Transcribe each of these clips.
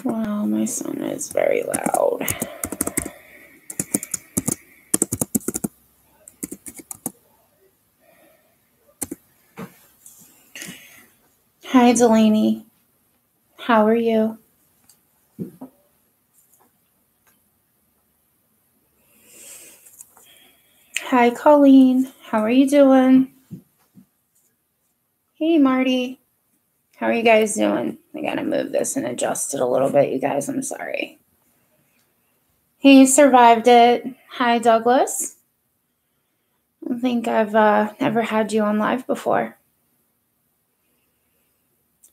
Wow, my son is very loud. Hi, Delaney. How are you? Hi, Colleen. How are you doing? Hey, Marty. How are you guys doing? I gotta move this and adjust it a little bit, you guys. I'm sorry. He survived it. Hi, Douglas. I don't think I've ever had you on live before.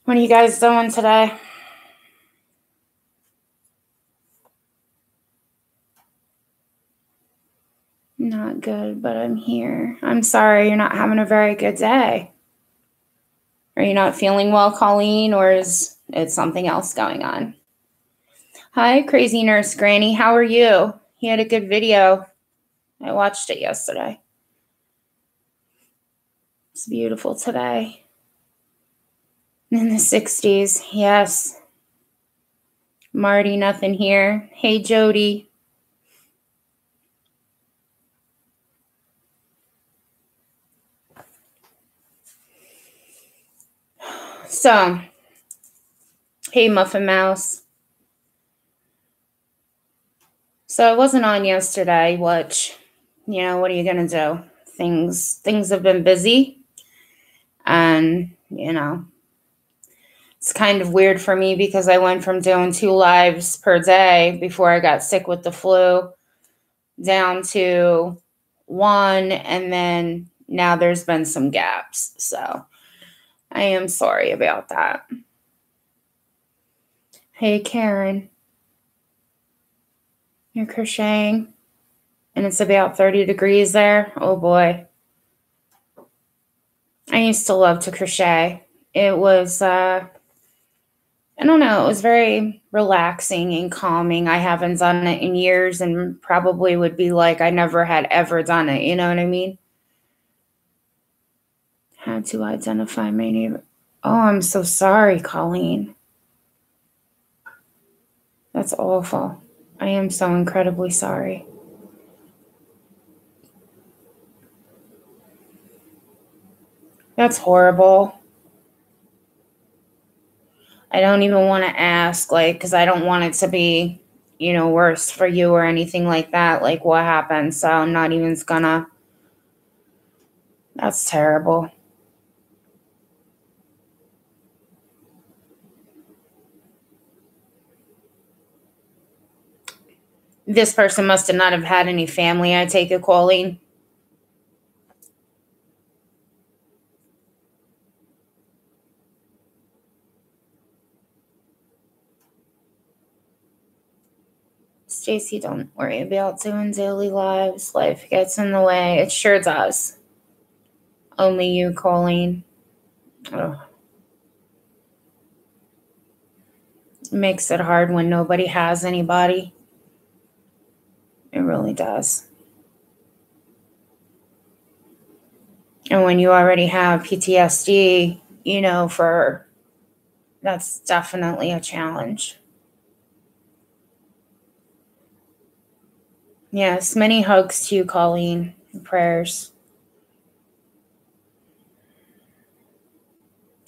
What are you guys doing today? Not good, but I'm here. I'm sorry you're not having a very good day. Are you not feeling well, Colleen, or is it something else going on? Hi, Crazy Nurse Granny. How are you? He had a good video. I watched it yesterday. It's beautiful today. In the 60s, yes. Marty, nothing here. Hey, Jody. So, hey, Muffin Mouse. So I wasn't on yesterday, which, what are you going to do? Things have been busy. And, it's kind of weird for me because I went from doing 2 lives per day before I got sick with the flu down to 1. And then now there's been some gaps. So I am sorry about that. Hey, Karen. You're crocheting and it's about 30 degrees there. Oh boy. I used to love to crochet. It was, I don't know, it was very relaxing and calming. I haven't done it in years and probably would be like I never had ever done it. You know what I mean? How to identify my neighbor. Oh, I'm so sorry, Colleen. That's awful. I am so incredibly sorry. That's horrible. I don't even want to ask, because I don't want it to be, worse for you or anything like that. Like, what happened? So I'm not even gonna. That's terrible. This person must not have had any family, I take it, Colleen. Stacy, don't worry about doing daily lives. Life gets in the way. It sure does. Only you, Colleen. Ugh. It makes it hard when nobody has anybody. It really does. And when you already have PTSD, that's definitely a challenge. Yes, many hugs to you, Colleen. Prayers.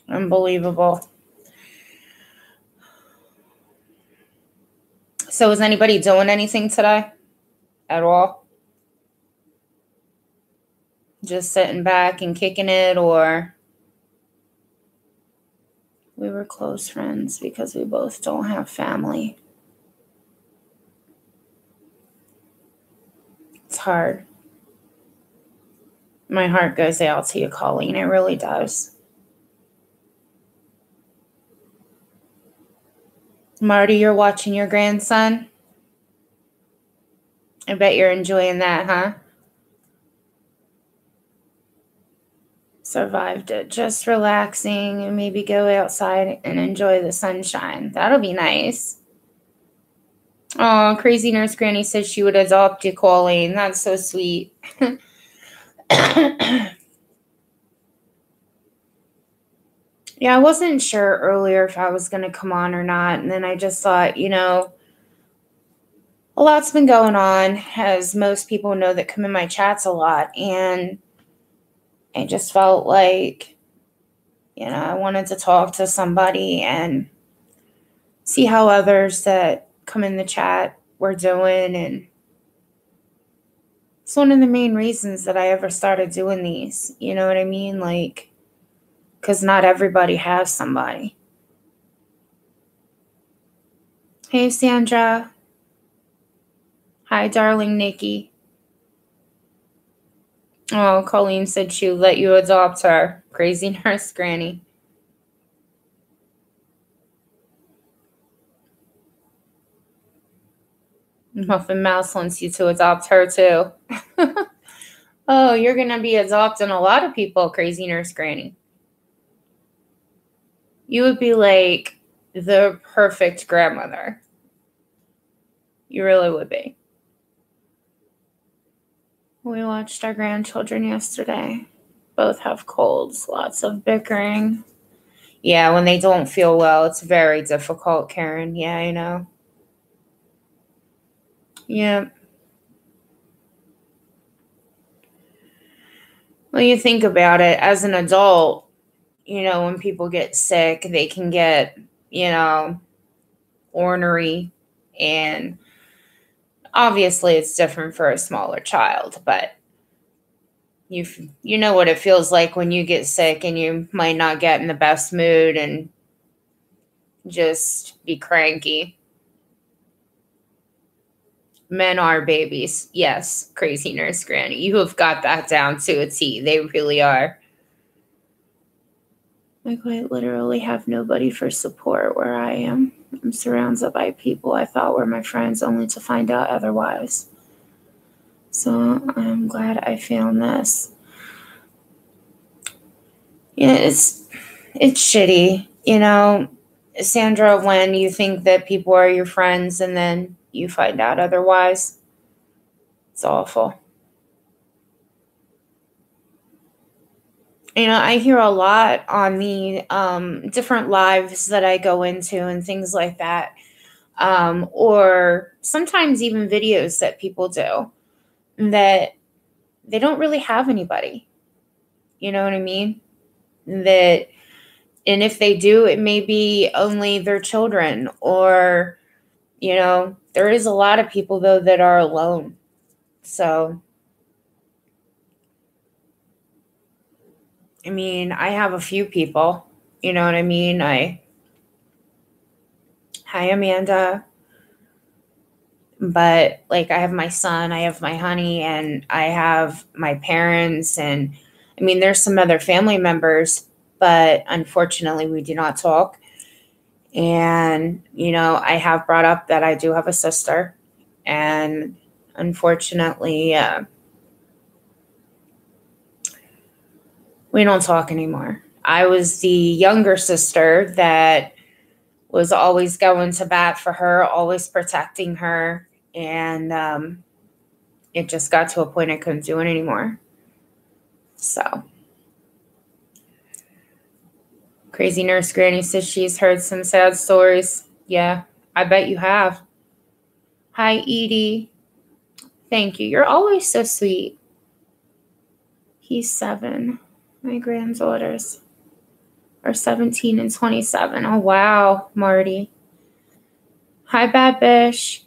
Unbelievable. So is anybody doing anything today at all? Just sitting back and kicking it, or we were close friends because we both don't have family. It's hard. My heart goes out to you, Colleen. It really does. Marty, you're watching your grandson? I bet you're enjoying that, huh? Survived it. Just relaxing and maybe go outside and enjoy the sunshine. That'll be nice. Oh, Crazy Nurse Granny says she would adopt you, Colleen. That's so sweet. Yeah, I wasn't sure earlier if I was going to come on or not. And then I just thought, a lot's been going on, as most people know that come in my chats a lot. And I just felt like, I wanted to talk to somebody and see how others that come in the chat were doing. And it's one of the main reasons that I ever started doing these. You know what I mean? Like, because not everybody has somebody. Hey, Sandra. Hi, darling Nikki. Oh, Colleen said she would let you adopt her. Crazy nurse granny. Muffin Mouse wants you to adopt her, too. Oh, you're going to be adopting a lot of people, crazy nurse granny. You would be like the perfect grandmother. You really would be. We watched our grandchildren yesterday. Both have colds, lots of bickering. Yeah, when they don't feel well, it's very difficult, Karen. Yeah, I know. Yeah. Well, you think about it, as an adult, when people get sick, they can get, ornery. And obviously it's different for a smaller child, but you know what it feels like when you get sick and you might not get in the best mood and just be cranky. Men are babies. Yes, crazy nurse granny. You have got that down to a T. They really are. I quite literally have nobody for support where I am. I'm surrounded by people I thought were my friends, only to find out otherwise. So I'm glad I found this. Yeah, it's shitty, Sandra, when you think that people are your friends and then you find out otherwise. It's awful. I hear a lot on the different lives that I go into and things like that. Or sometimes even videos that people do that they don't really have anybody. You know what I mean? And if they do, it may be only their children, or, there is a lot of people though that are alone. So, I have a few people, you know what I mean? Hi, Amanda. But like, I have my son, I have my honey, and I have my parents. And there's some other family members, but unfortunately we do not talk. And, I have brought up that I do have a sister, and unfortunately, we don't talk anymore. I was the younger sister that was always going to bat for her, always protecting her. And it just got to a point I couldn't do it anymore. So, crazy nurse granny says she's heard some sad stories. Yeah, I bet you have. Hi, Edie. Thank you. You're always so sweet. He's 7. My granddaughters are 17 and 27. Oh, wow, Marty. Hi, Bad Bish.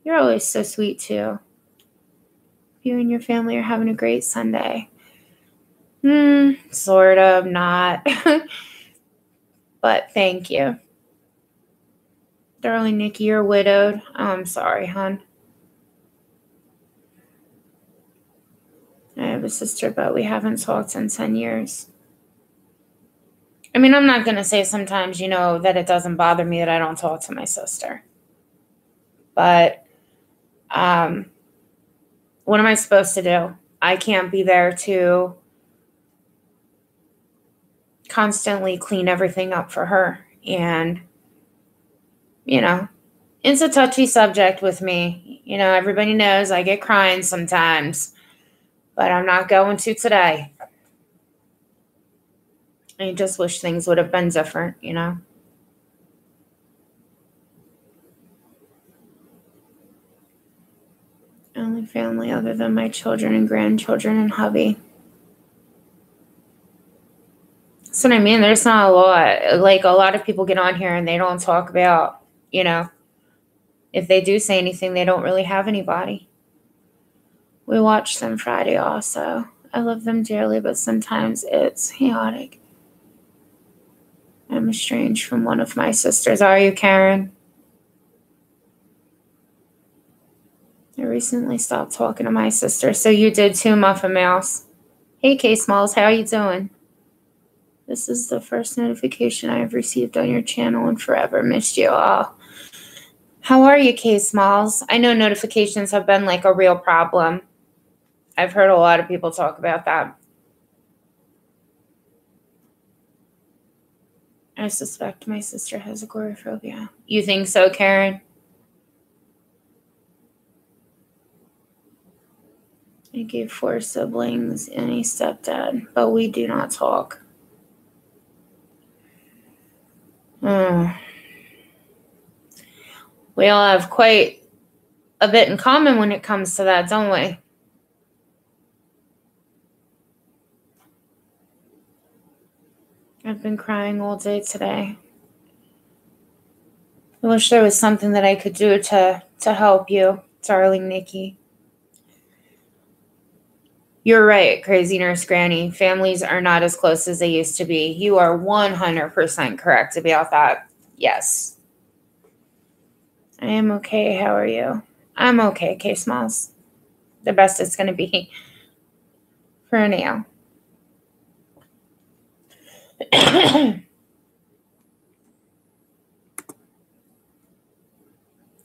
You're always so sweet, too. You and your family are having a great Sunday. Sort of, not. But thank you. Darling Nikki, you're widowed. Oh, I'm sorry, hon. I have a sister, but we haven't talked in 10 years. I'm not going to say sometimes, that it doesn't bother me that I don't talk to my sister. But what am I supposed to do? I can't be there to constantly clean everything up for her. And, it's a touchy subject with me. Everybody knows I get crying sometimes, but I'm not going to today. I just wish things would have been different, Only family other than my children and grandchildren and hubby. That's what I mean. There's not a lot. Like, a lot of people get on here and they don't talk about, if they do say anything, they don't really have anybody. We watch them Friday also. I love them dearly, but sometimes it's chaotic. I'm estranged from one of my sisters. Are you, Karen? I recently stopped talking to my sister. So you did too, Muffin Mouse. Hey, K Smalls, how you doing? This is the first notification I have received on your channel in forever. Missed you all. How are you, K Smalls? I know notifications have been like a real problem. I've heard a lot of people talk about that. I suspect my sister has agoraphobia. You think so, Karen? I gave 4 siblings and a stepdad, but we do not talk. We all have quite a bit in common when it comes to that, don't we? I've been crying all day today. I wish there was something that I could do to help you, darling Nikki. You're right, Crazy Nurse Granny. Families are not as close as they used to be. You are 100% correct about that. Yes. I am okay. How are you? I'm okay, K Smalls. The best it's going to be for now. I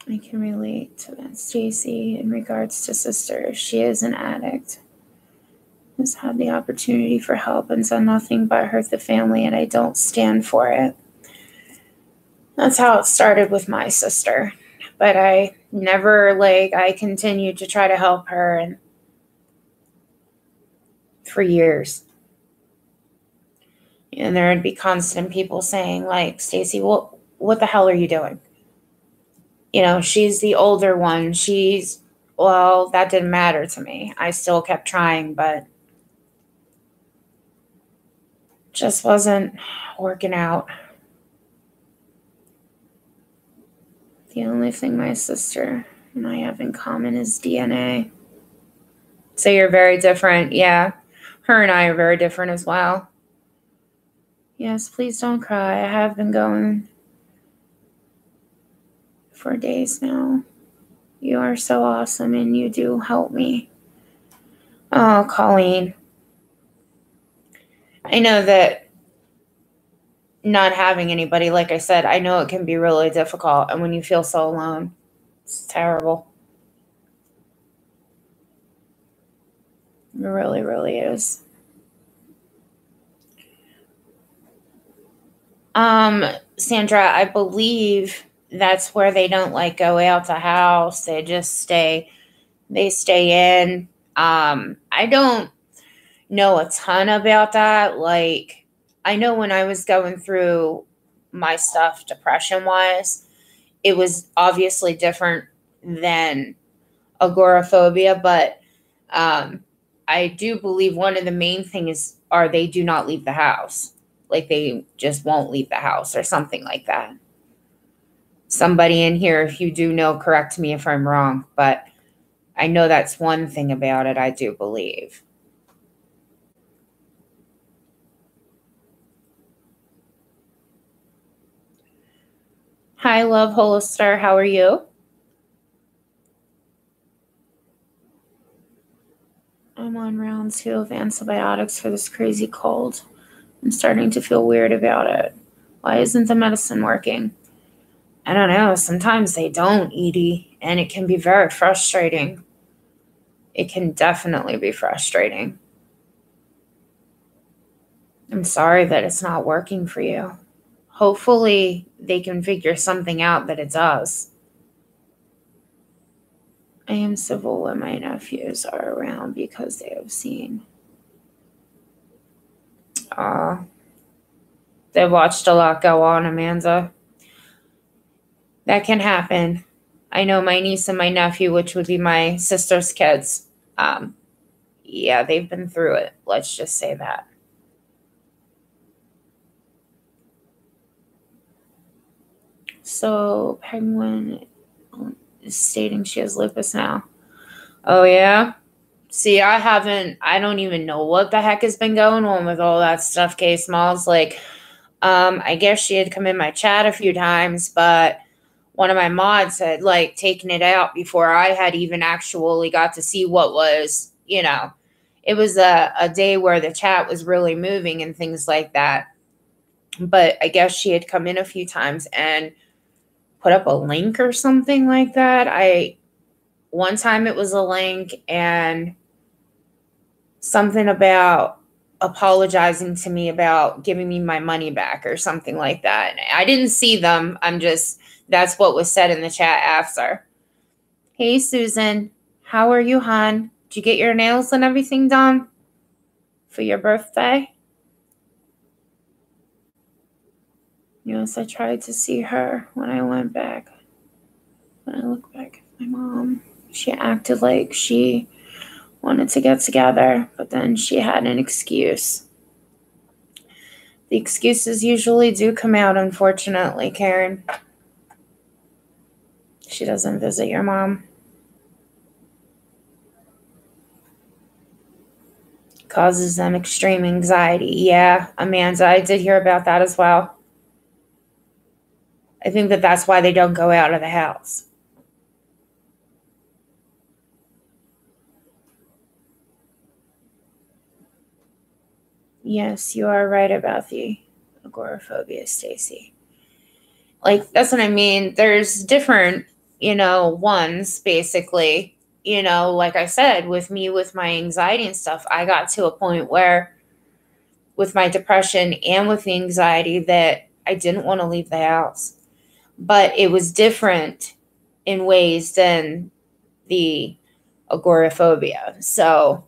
can relate to that, Stacy, in regards to sister. She is an addict. Has had the opportunity for help and done nothing but hurt the family, and I don't stand for it. That's how it started with my sister. But I never, I continued to try to help her and for years. And there would be constant people saying, like, Stacy, what the hell are you doing? She's the older one. Well, that didn't matter to me. I still kept trying, but just wasn't working out. The only thing my sister and I have in common is DNA. So you're very different. Yeah. Her and I are very different as well. Yes, please don't cry. I have been going for days now. You are so awesome and you do help me. Oh, Colleen. I know that not having anybody, like I said, I know it can be really difficult. And when you feel so alone, it's terrible. It really, really is. Sandra, I believe that's where they don't go out the house. They just stay in. I don't know a ton about that. I know when I was going through my stuff depression wise, it was obviously different than agoraphobia, but I do believe one of the main things are they do not leave the house. They just won't leave the house or something like that. Somebody in here, if you do know, correct me if I'm wrong, but I know that's one thing about it, I do believe. Hi, Love Hollister. How are you? I'm on round 2 of antibiotics for this crazy cold. I'm starting to feel weird about it. Why isn't the medicine working? I don't know. Sometimes they don't, Edie, and it can be very frustrating. It can definitely be frustrating. I'm sorry that it's not working for you. Hopefully they can figure something out that it does. I am civil when my nephews are around because they have seen. They watched a lot go on, Amanda. That can happen. I know my niece and my nephew, which would be my sister's kids, yeah, they've been through it. Let's just say that. So Penguin is stating she has lupus now. Oh, yeah? See, I don't even know what the heck has been going on with all that stuff, K-Smalls. Like, I guess she had come in my chat a few times, but one of my mods had, like, taken it out before I had even actually got to see what was, it was a day where the chat was really moving and things like that. But I guess she had come in a few times and put up a link or something like that. One time it was a link and something about apologizing to me about giving me my money back or something like that. I didn't see them. That's what was said in the chat after. Hey, Susan, how are you, hon? Did you get your nails and everything done for your birthday? Yes, I tried to see her when I went back. When I look back at my mom, she acted like she wanted to get together, but then she had an excuse. The excuses usually do come out, unfortunately, Karen. She doesn't visit your mom. Causes them extreme anxiety. Yeah, Amanda, I did hear about that as well. I think that's why they don't go out of the house. Yes, you are right about the agoraphobia, Stacy. Like, that's what I mean. There's different, ones, basically. Like I said, with me, with my anxiety and stuff, I got to a point where with my depression and with the anxiety that I didn't want to leave the house. But it was different in ways than the agoraphobia. So,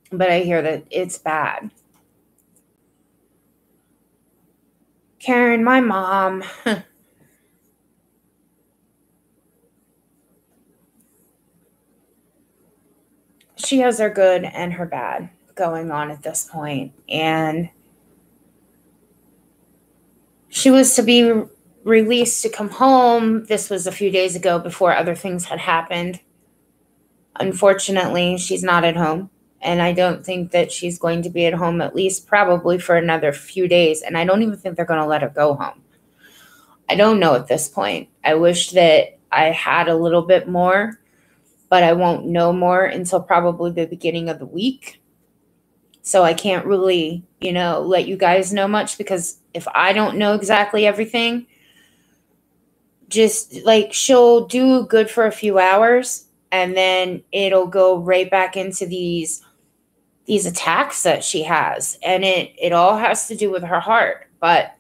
but I hear that it's bad. Karen, my mom, she has her good and her bad going on at this point. And she was to be released to come home. This was a few days ago before other things had happened. Unfortunately, she's not at home. And I don't think that she's going to be at home, at least probably for another few days. And I don't even think they're going to let her go home. I don't know at this point. I wish that I had a little bit more, but I won't know more until probably the beginning of the week. So I can't really, let you guys know much, because if I don't know exactly everything, just like she'll do good for a few hours and then it'll go right back into these attacks that she has. And it all has to do with her heart. But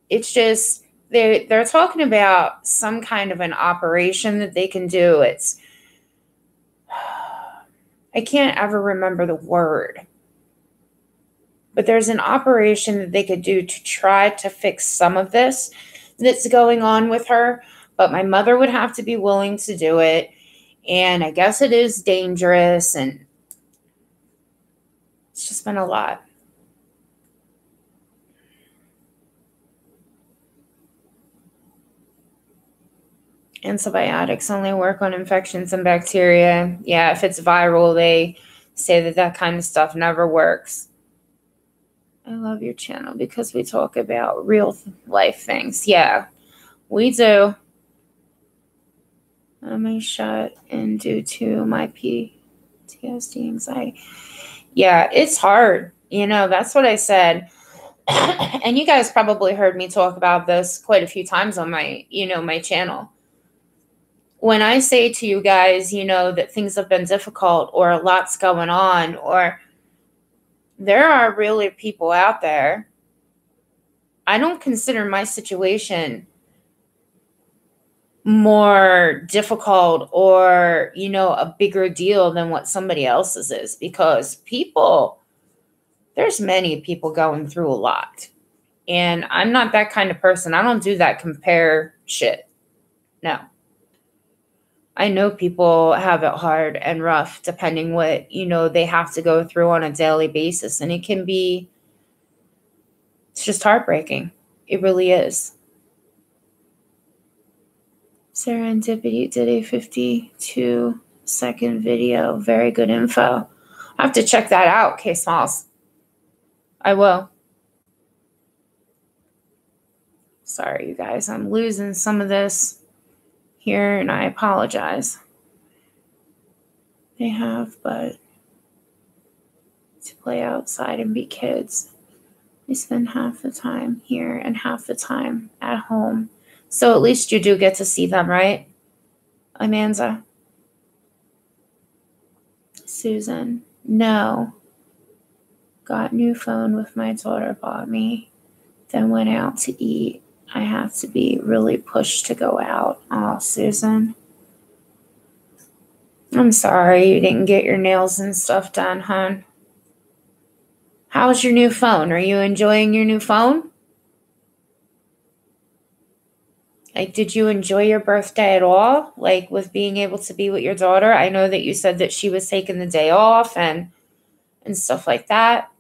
it's just, they're talking about some kind of an operation that they can do. I can't ever remember the word. But there's an operation that they could do to try to fix some of this that's going on with her. But my mother would have to be willing to do it. And I guess it is dangerous. And it's just been a lot. Antibiotics only work on infections and bacteria. Yeah, if it's viral, they say that kind of stuff never works. I love your channel because we talk about real life things. Yeah, we do. I'm shut in due to my PTSD anxiety. Yeah, it's hard. That's what I said. And you guys probably heard me talk about this quite a few times on my, my channel. When I say to you guys, that things have been difficult or a lot's going on, or there are really people out there. I don't consider my situation more difficult or, a bigger deal than what somebody else's is, because people There's many people going through a lot. And I'm not that kind of person. I don't do that compare shit. No. I know people have it hard and rough depending what, they have to go through on a daily basis. And it can be, it's just heartbreaking. It really is. Serendipity did a 52-second video. Very good info. I have to check that out, K Smalls. I will. Sorry, you guys. I'm losing some of this here, and I apologize. They have, but to play outside and be kids, they spend half the time here and half the time at home. So at least you do get to see them, right, Amanda? Susan, no. Got new phone with my daughter bought me. Then went out to eat. I have to be really pushed to go out. Oh, Susan. I'm sorry you didn't get your nails and stuff done, hon. How's your new phone? Are you enjoying your new phone? Like, did you enjoy your birthday at all? Like, with being able to be with your daughter? I know that you said that she was taking the day off and stuff like that.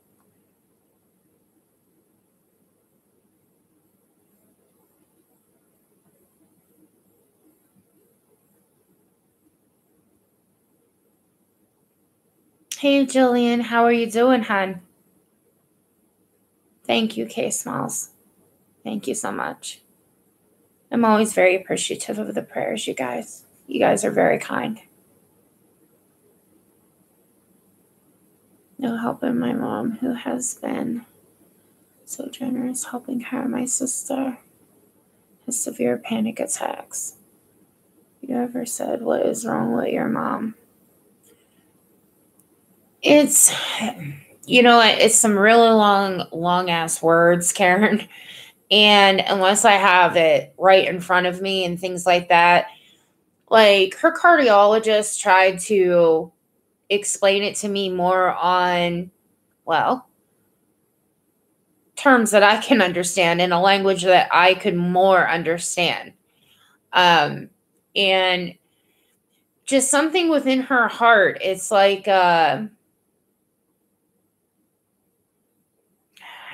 Hey, Jillian, how are you doing, hon? Thank you, K Smalls. Thank you so much. I'm always very appreciative of the prayers, you guys. You guys are very kind. No helping my mom, who has been so generous helping her. My sister has severe panic attacks. You ever said, what is wrong with your mom? It's, it's some really long ass words, Karen. And unless I have it right in front of me and things like that, like her cardiologist tried to explain it to me more on, well, terms that I can understand in a language that I could more understand. And just something within her heart. It's like,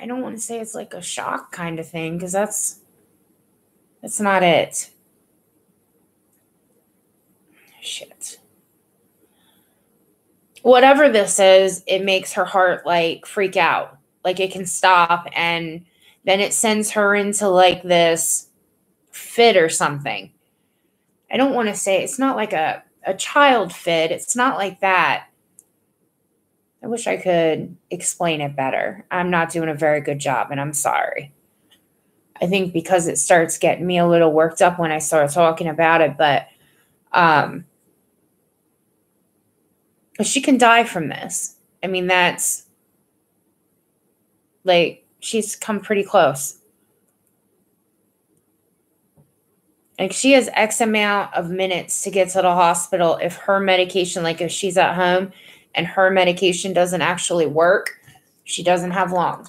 I don't want to say it's like a shock kind of thing, because that's not it. Shit. Whatever this is, it makes her heart like freak out. Like it can stop, and then it sends her into like this fit or something. I don't want to say it's not like a child fit. It's not like that. I wish I could explain it better. I'm not doing a very good job, and I'm sorry. I think because it starts getting me a little worked up when I start talking about it, but she can die from this. I mean, that's like, she's come pretty close. Like, she has X amount of minutes to get to the hospital if her medication, like if she's at home and her medication doesn't actually work, she doesn't have long.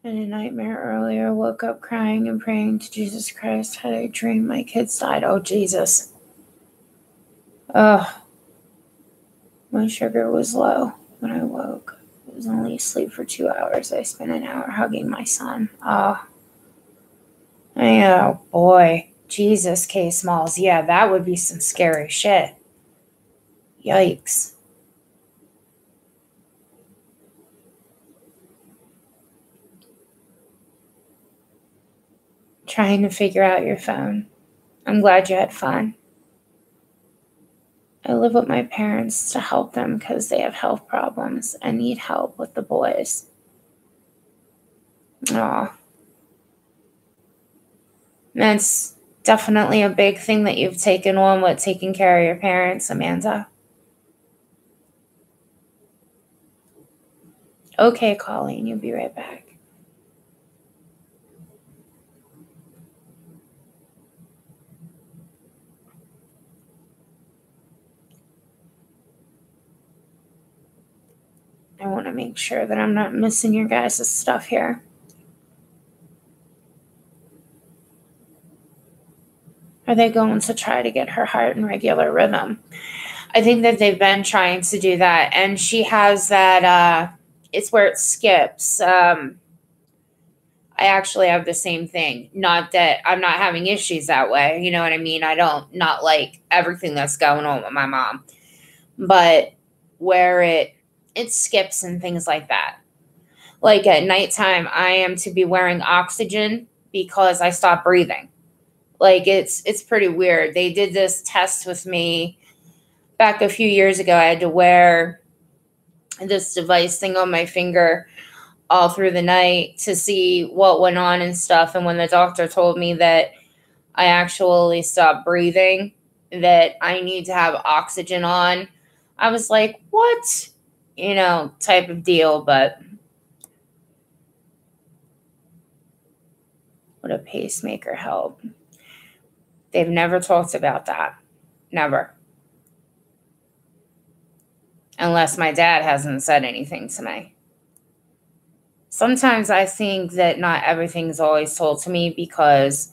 In a nightmare earlier, woke up crying and praying to Jesus Christ. Had a dream my kids died. Oh, Jesus. Ugh. My sugar was low when I woke. I was only asleep for 2 hours. I spent an hour hugging my son. Oh, boy. Jesus, K Smalls. Yeah, that would be some scary shit. Yikes. Trying to figure out your phone. I'm glad you had fun. I live with my parents to help them because they have health problems and need help with the boys. Oh, that's definitely a big thing that you've taken on with taking care of your parents, Amanda. Okay, Colleen, you'll be right back. I want to make sure that I'm not missing your guys' stuff here. Are they going to try to get her heart in regular rhythm? I think that they've been trying to do that. And she has that, it's where it skips. I actually have the same thing. Not that I'm not having issues that way. You know what I mean? I don't not like everything that's going on with my mom. But where it skips and things like that. Like at nighttime, I am to be wearing oxygen because I stopped breathing. Like it's pretty weird. They did this test with me back a few years ago. I had to wear this device thing on my finger all through the night to see what went on and stuff. And when the doctor told me that I actually stopped breathing, that I need to have oxygen on, I was like, what? You know, type of deal. But would a pacemaker help? They've never talked about that. Never. Unless my dad hasn't said anything to me. Sometimes I think that not everything's always told to me because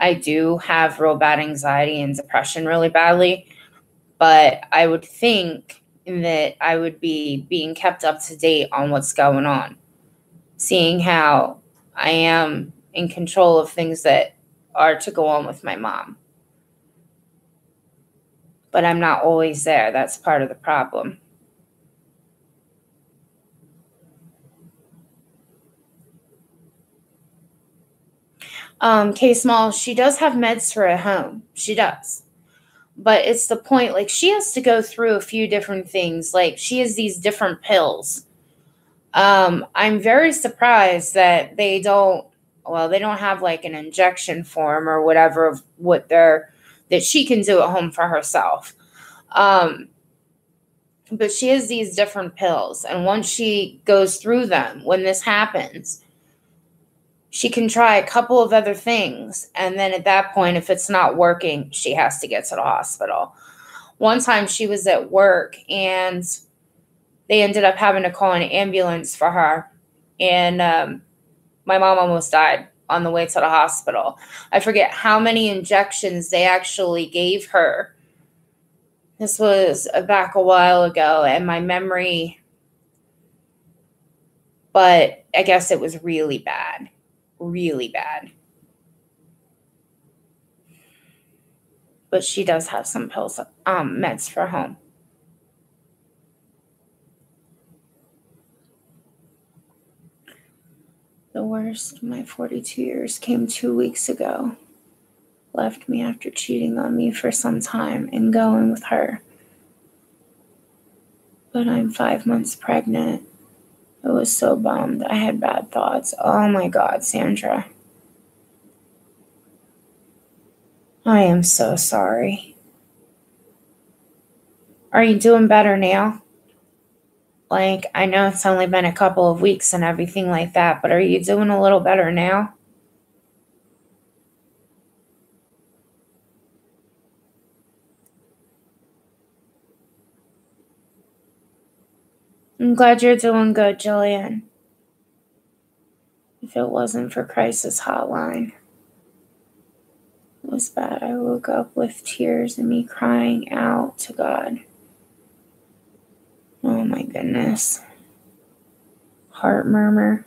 I do have real bad anxiety and depression really badly. But I would think that I would be being kept up to date on what's going on. Seeing how I am in control of things that are to go on with my mom. But I'm not always there. That's part of the problem. K Small, she does have meds for at home. She does. But it's the point, like, she has to go through a few different things. Like, she has these different pills. I'm very surprised that they don't have like an injection form or whatever of what that she can do at home for herself. But she has these different pills. And once she goes through them, when this happens, she can try a couple of other things. And then at that point, if it's not working, she has to get to the hospital. One time she was at work and they ended up having to call an ambulance for her. And my mom almost died on the way to the hospital. I forget how many injections they actually gave her. This was back a while ago, and my memory, but I guess it was really bad. Really bad. But she does have some pills, meds for home. The worst of my 42 years came 2 weeks ago. Left me after cheating on me for some time and going with her. But I'm 5 months pregnant. I was so bummed. I had bad thoughts. Oh my God, Sandra. I am so sorry. Are you doing better now? Like, I know it's only been a couple of weeks and everything like that, but are you doing a little better now? I'm glad you're doing good, Jillian. If it wasn't for Crisis Hotline, it was bad. I woke up with tears and me crying out to God. Oh my goodness. Heart murmur.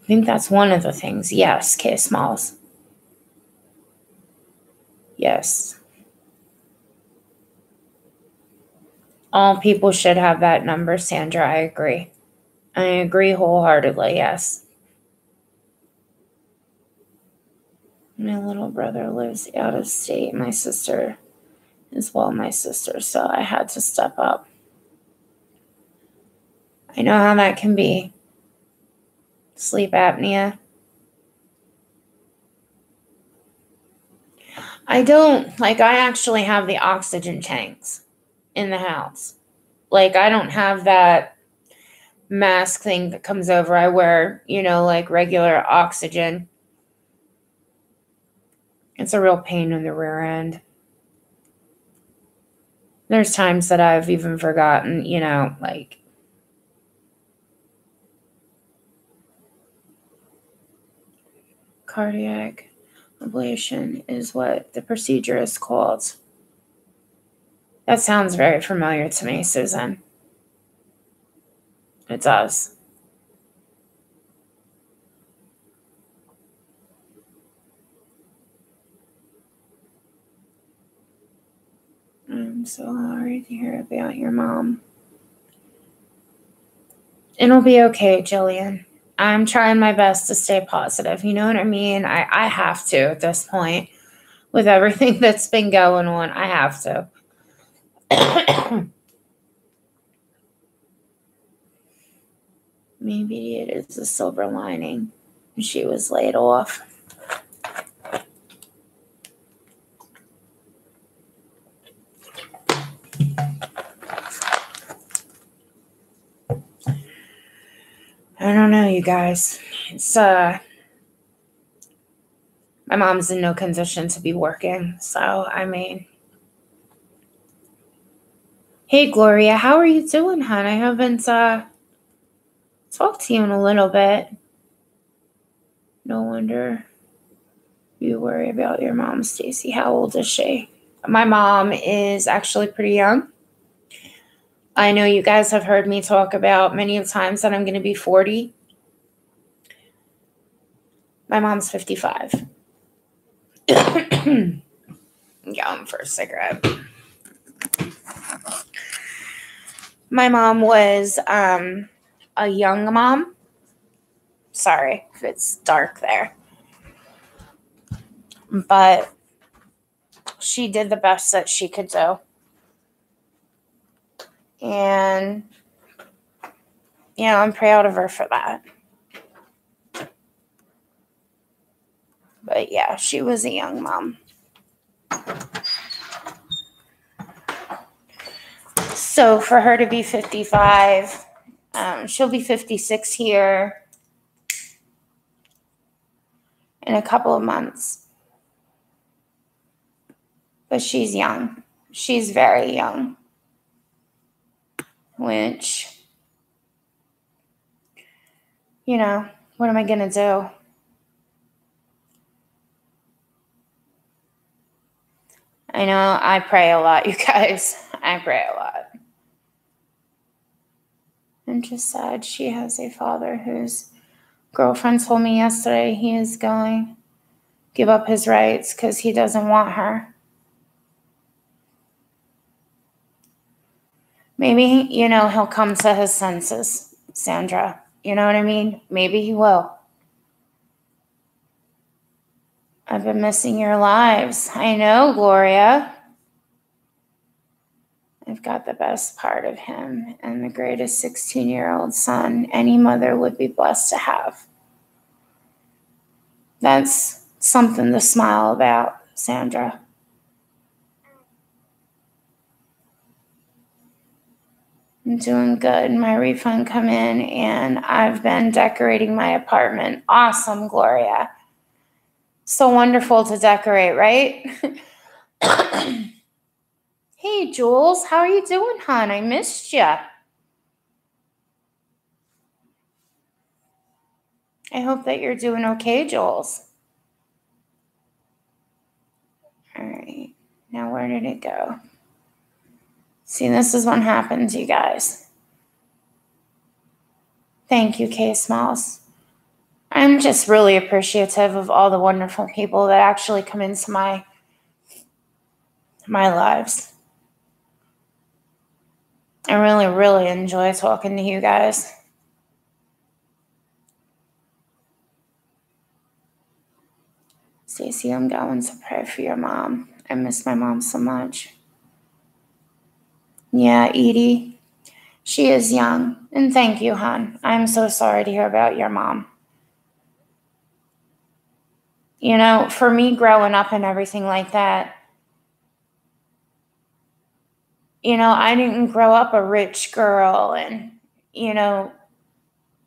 I think that's one of the things. Yes, K Smalls. Yes. All people should have that number, Sandra. I agree. I agree wholeheartedly, yes. My little brother lives out of state. My sister is my sister, so I had to step up. I know how that can be. Sleep apnea. I actually have the oxygen tanks in the house. Like, I don't have that mask thing that comes over. I wear, like regular oxygen. It's a real pain in the rear end. There's times that I've even forgotten, like cardiac ablation is what the procedure is called. That sounds very familiar to me, Susan. It does. I'm so sorry to hear about your mom. It'll be okay, Jillian. I'm trying my best to stay positive. You know what I mean? I have to at this point. With everything that's been going on, I have to. Maybe it is a silver lining. She was laid off. I don't know, you guys. It's my mom's in no condition to be working, so I mean. Hey Gloria, how are you doing, hon? I haven't talked to you in a little bit. No wonder you worry about your mom, Stacy. How old is she? My mom is actually pretty young. I know you guys have heard me talk about many times that I'm going to be 40. My mom's 55. Going for a cigarette. My mom was a young mom. Sorry if it's dark there. But she did the best that she could do. And, I'm proud of her for that. But yeah, she was a young mom. So for her to be 55, she'll be 56 here in a couple of months. But she's young. She's very young. Which, what am I going to do? I know I pray a lot, you guys. I pray a lot. And just sad she has a father whose girlfriend told me yesterday he is going to give up his rights because he doesn't want her. Maybe, he'll come to his senses, Sandra. You know what I mean? Maybe he will. I've been missing your lives. I know, Gloria. I've got the best part of him and the greatest 16-year-old son any mother would be blessed to have. That's something to smile about, Sandra. I'm doing good. My refund come in and I've been decorating my apartment. Awesome, Gloria. So wonderful to decorate, right? Hey, Jules, how are you doing, hon? I missed you. I hope that you're doing okay, Jules. All right. Now, where did it go? See, this is what happens, you guys. Thank you, Kay Smalls. I'm just really appreciative of all the wonderful people that actually come into my lives. I really, really enjoy talking to you guys. Stacey, I'm going to pray for your mom. I miss my mom so much. Yeah, Edie, she is young. And thank you, hon. I'm so sorry to hear about your mom. For me growing up and everything like that, I didn't grow up a rich girl and,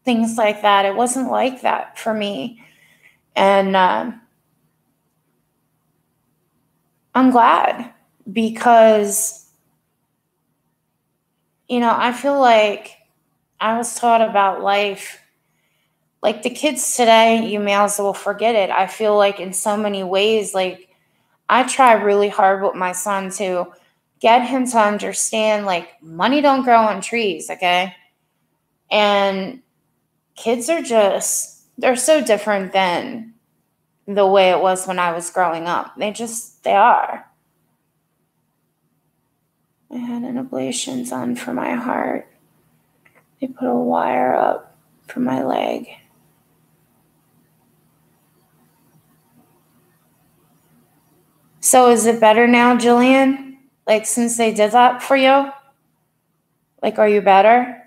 things like that. It wasn't like that for me. And I'm glad because I feel like I was taught about life. Like the kids today, you may as well forget it. I feel like in so many ways, like I try really hard with my son to get him to understand, like, money don't grow on trees, okay? And kids are they're so different than the way it was when I was growing up. They are. I had an ablation done for my heart. They put a wire up for my leg. So is it better now, Jillian? Like, since they did that for you? Like, are you better?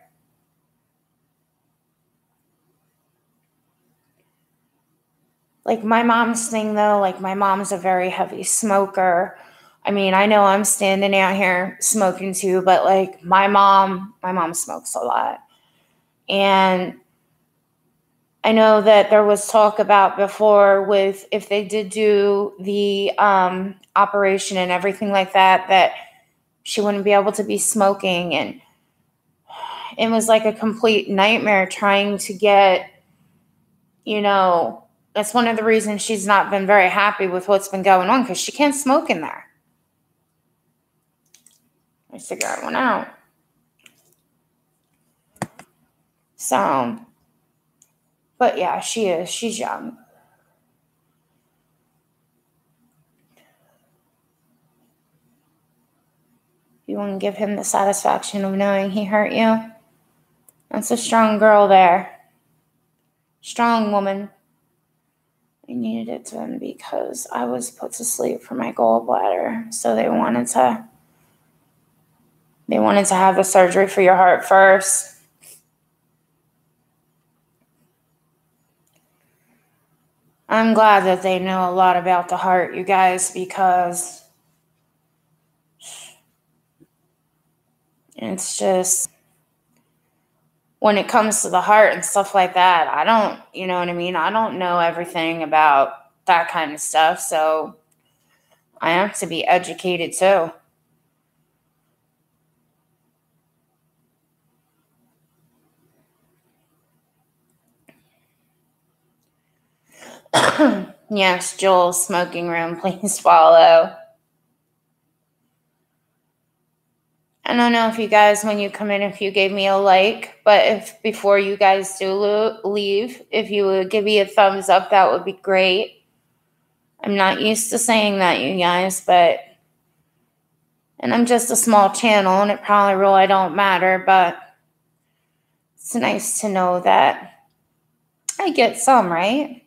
Like, my mom's thing, though, like, my mom's a very heavy smoker. I mean, I know I'm standing out here smoking too, but like, my mom smokes a lot. And I know that there was talk about before with if they did do the operation and everything like that, that she wouldn't be able to be smoking. And it was like a complete nightmare trying to get, that's one of the reasons she's not been very happy with what's been going on, because she can't smoke in there. My cigarette went out. So, but yeah, she is. She's young. You want to give him the satisfaction of knowing he hurt you? That's a strong girl there. Strong woman. I needed it done because I was put to sleep for my gallbladder. So they wanted to have the surgery for your heart first. I'm glad that they know a lot about the heart, you guys, because it's just, when it comes to the heart and stuff like that, I don't, you know what I mean? I don't know everything about that kind of stuff, so I have to be educated too. Yes, Joel's smoking room, please follow. I don't know if you guys, when you come in, if you gave me a like, but if before you guys do leave, if you would give me a thumbs up, that would be great. I'm not used to saying that, you guys, and I'm just a small channel, and it probably really don't matter, but it's nice to know that I get some, right?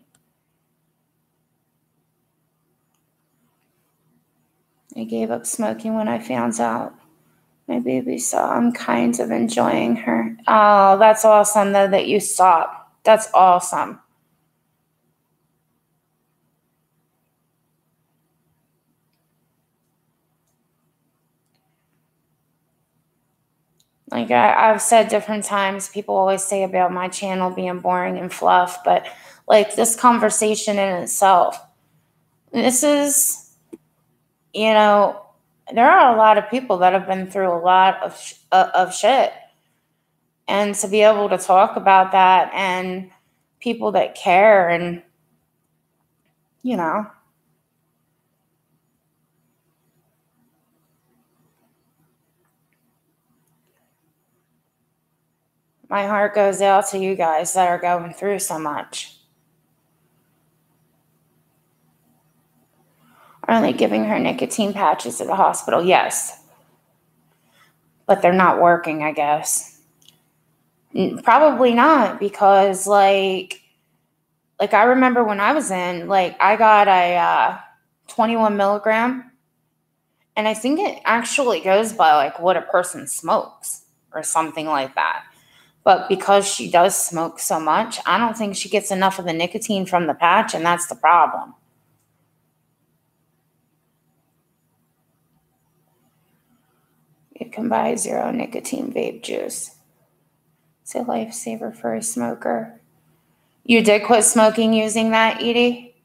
I gave up smoking when I found out my baby saw I'm kind of enjoying her. Oh, that's awesome, though, that you stopped. That's awesome. Like I've said different times, people always say about my channel being boring and fluff, but like this conversation in itself, this is, there are a lot of people that have been through a lot of shit. And to be able to talk about that and people that care and, my heart goes out to you guys that are going through so much. Are they giving her nicotine patches at the hospital? Yes. But they're not working, I guess. Probably not, because like I remember when I was in, like I got a 21 milligram, and I think it actually goes by like what a person smokes or something like that. But because she does smoke so much, I don't think she gets enough of the nicotine from the patch, and that's the problem. You can buy zero nicotine vape juice. It's a lifesaver for a smoker. You did quit smoking using that, Edie?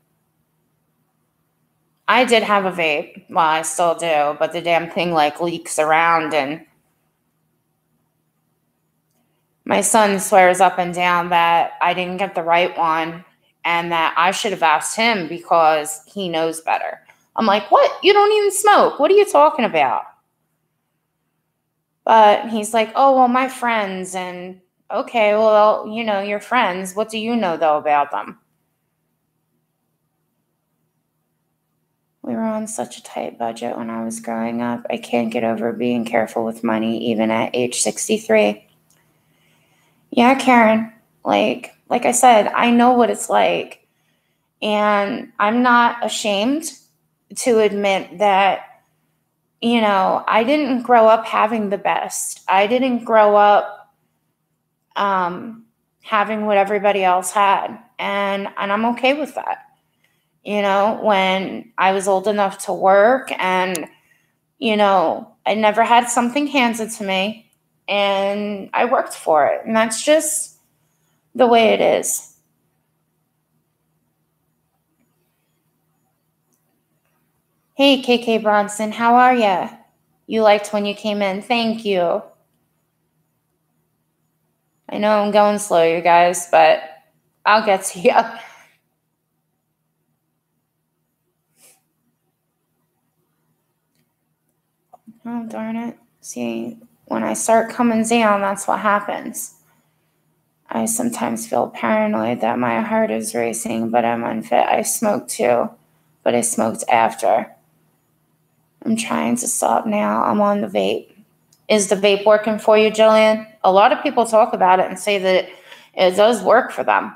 I did have a vape. Well, I still do, but the damn thing like leaks around, and My son swears up and down that I didn't get the right one and that I should have asked him because he knows better. I'm like, what? You don't even smoke. What are you talking about? But he's like, oh, well, my friends. And okay, well, your friends. What do you know, though, about them? We were on such a tight budget when I was growing up. I can't get over being careful with money, even at age 63. Yeah, Karen, like I said, I know what it's like. And I'm not ashamed to admit that, I didn't grow up having the best. I didn't grow up having what everybody else had. And I'm okay with that. When I was old enough to work and, I never had something handed to me and I worked for it. And that's just the way it is. Hey, KK Bronson, how are ya? You liked when you came in. Thank you. I know I'm going slow, you guys, but I'll get to you. Oh, darn it. See, when I start coming down, that's what happens. I sometimes feel paranoid that my heart is racing, but I'm unfit. I smoke too, but I smoked after. I'm trying to stop now. I'm on the vape. Is the vape working for you, Jillian? A lot of people talk about it and say that it does work for them.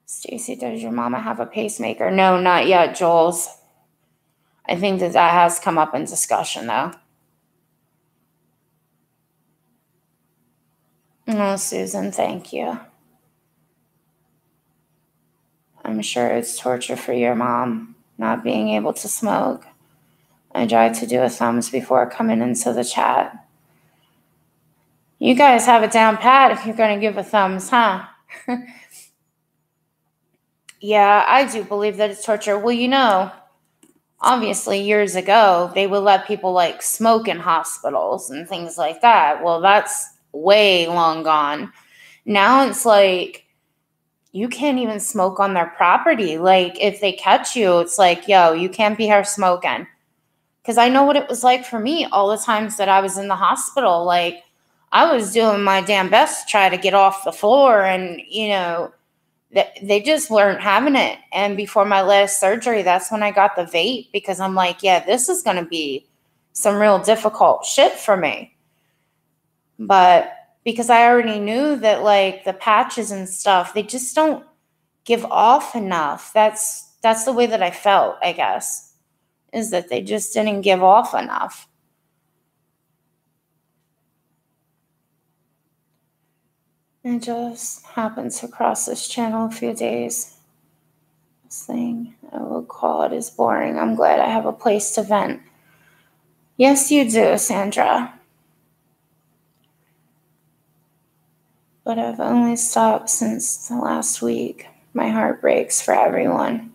Stacy, does your mama have a pacemaker? No, not yet, Jules. I think that has come up in discussion, though. Oh, Susan, thank you. I'm sure it's torture for your mom not being able to smoke. I tried to do a thumbs before coming into the chat. You guys have it down pat if you're going to give a thumbs, huh? Yeah, I do believe that it's torture. Well, obviously years ago, they would let people smoke in hospitals and things like that. Well, that's way long gone. Now it's you can't even smoke on their property. If they catch you, it's yo, you can't be here smoking. Because I know what it was like for me all the times that I was in the hospital. I was doing my damn best to try to get off the floor and, they just weren't having it. And before my last surgery, that's when I got the vape because I'm yeah, this is going to be some real difficult shit for me. But because I already knew that the patches and stuff, they just don't give off enough. That's the way that I felt, I guess, is that they just didn't give off enough. I just happened to cross this channel a few days. This thing, I will call it, is boring. I'm glad I have a place to vent. Yes, you do, Sandra. But I've only stopped since the last week. My heart breaks for everyone.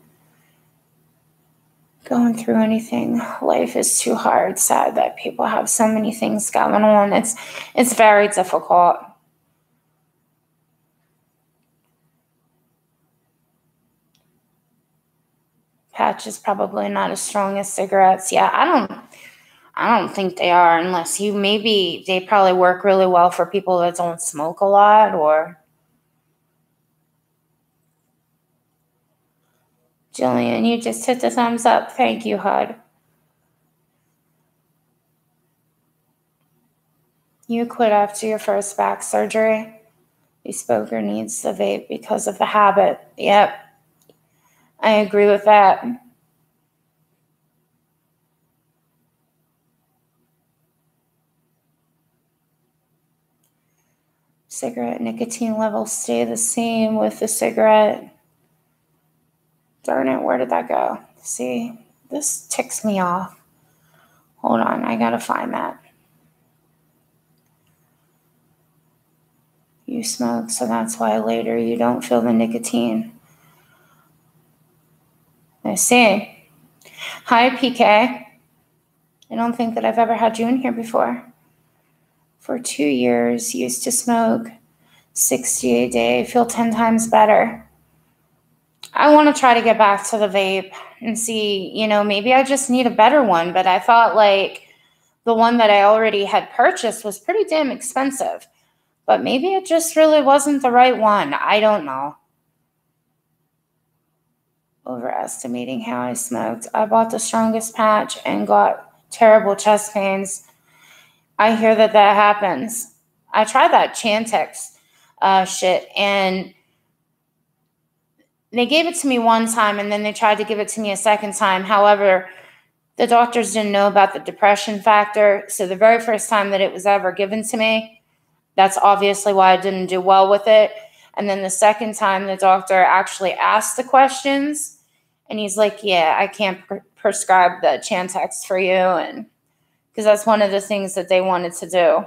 Going through anything, life is too hard. Sad that people have so many things going on. It's very difficult. Patch is probably not as strong as cigarettes. Yeah, I don't think they are unless maybe they probably work really well for people that don't smoke a lot or. Jillian, you just hit the thumbs up. Thank you, Hud. You quit after your first back surgery. The smoker needs the vape because of the habit. Yep. I agree with that. Cigarette nicotine levels stay the same with the cigarette. Darn it, where did that go? See, this ticks me off. Hold on, I gotta find that. You smoke, so that's why later you don't feel the nicotine. I see. Hi, PK. I don't think that I've ever had you in here before. for 2 years. Used to smoke 60 a day. Feel 10 times better. I want to try to get back to the vape and see, maybe I just need a better one. But I thought like the one that I already had purchased was pretty damn expensive. But maybe it just really wasn't the right one. I don't know. Overestimating how I smoked. I bought the strongest patch and got terrible chest pains. I hear that happens. I tried that Chantix shit, and they gave it to me one time, and then they tried to give it to me a second time. However, the doctors didn't know about the depression factor. So the very first time that it was ever given to me, that's obviously why I didn't do well with it. And then the second time, the doctor actually asked the questions, and he's like, yeah, I can't prescribe the Chantix for you. And because that's one of the things that they wanted to do.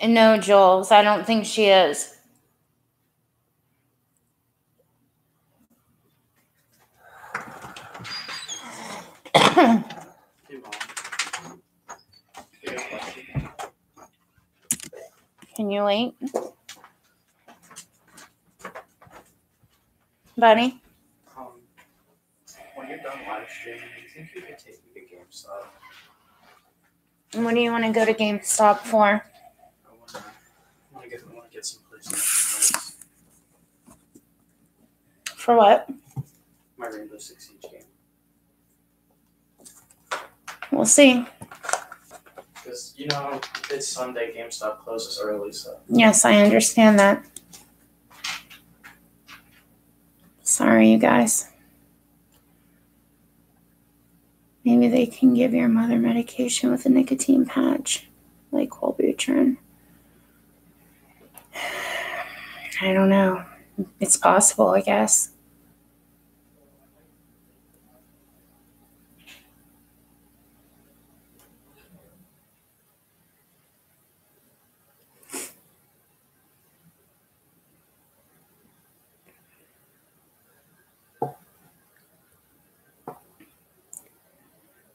And no, Jules, I don't think she is. Can you wait? Buddy? When you're done live streaming, do you think you could take me to GameStop? And what do you want to go to GameStop for? I want to get some PlayStation cards. For what? My Rainbow Six Siege game. We'll see. Because, it's Sunday, GameStop closes early, so. Yes, I understand that. Sorry, you guys. Maybe they can give your mother medication with a nicotine patch, like Wellbutrin. I don't know. It's possible, I guess.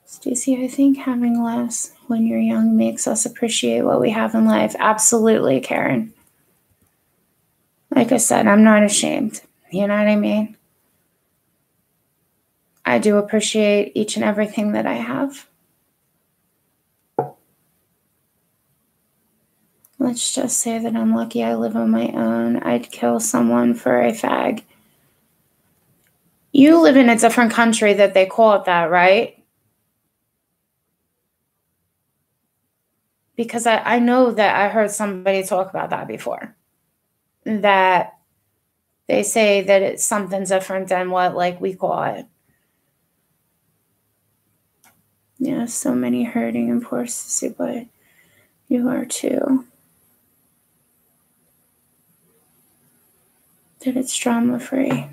Stacey, I think having less when you're young makes us appreciate what we have in life. Absolutely, Karen. Like I said, I'm not ashamed. You know what I mean? I do appreciate each and everything that I have. Let's just say that I'm lucky I live on my own. I'd kill someone for a fag. You live in a different country that they call it that, right? Because I know that I heard somebody talk about that before. That they say that it's something different than what like we call it. Yeah, so many hurting and poor sissy, but you are too. That it's drama free.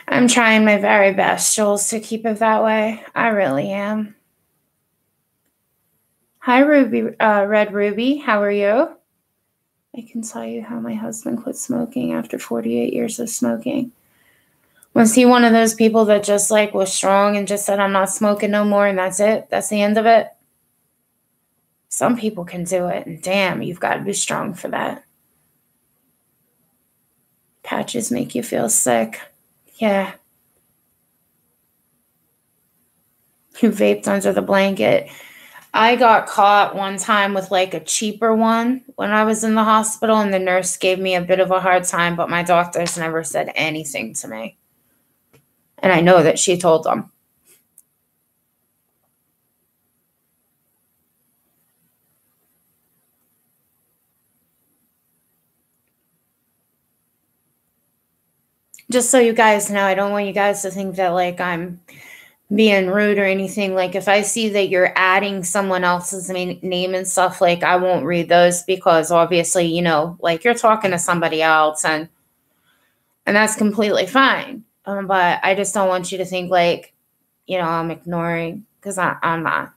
I'm trying my very best, Jules, to keep it that way. I really am. Hi, Red Ruby. How are you? I can tell you how my husband quit smoking after 48 years of smoking. Was he one of those people that just like was strong and just said, I'm not smoking no more and that's it? That's the end of it? Some people can do it, and damn, you've got to be strong for that. Patches make you feel sick. Yeah. You vaped under the blanket. I got caught one time with like a cheaper one when I was in the hospital, and the nurse gave me a bit of a hard time, but my doctors never said anything to me. And I know that she told them. Just so you guys know, I don't want you guys to think that like I'm being rude or anything. Like if I see that you're adding someone else's name and stuff, like I won't read those because obviously, like you're talking to somebody else and that's completely fine. But I just don't want you to think like, I'm ignoring, because I'm not.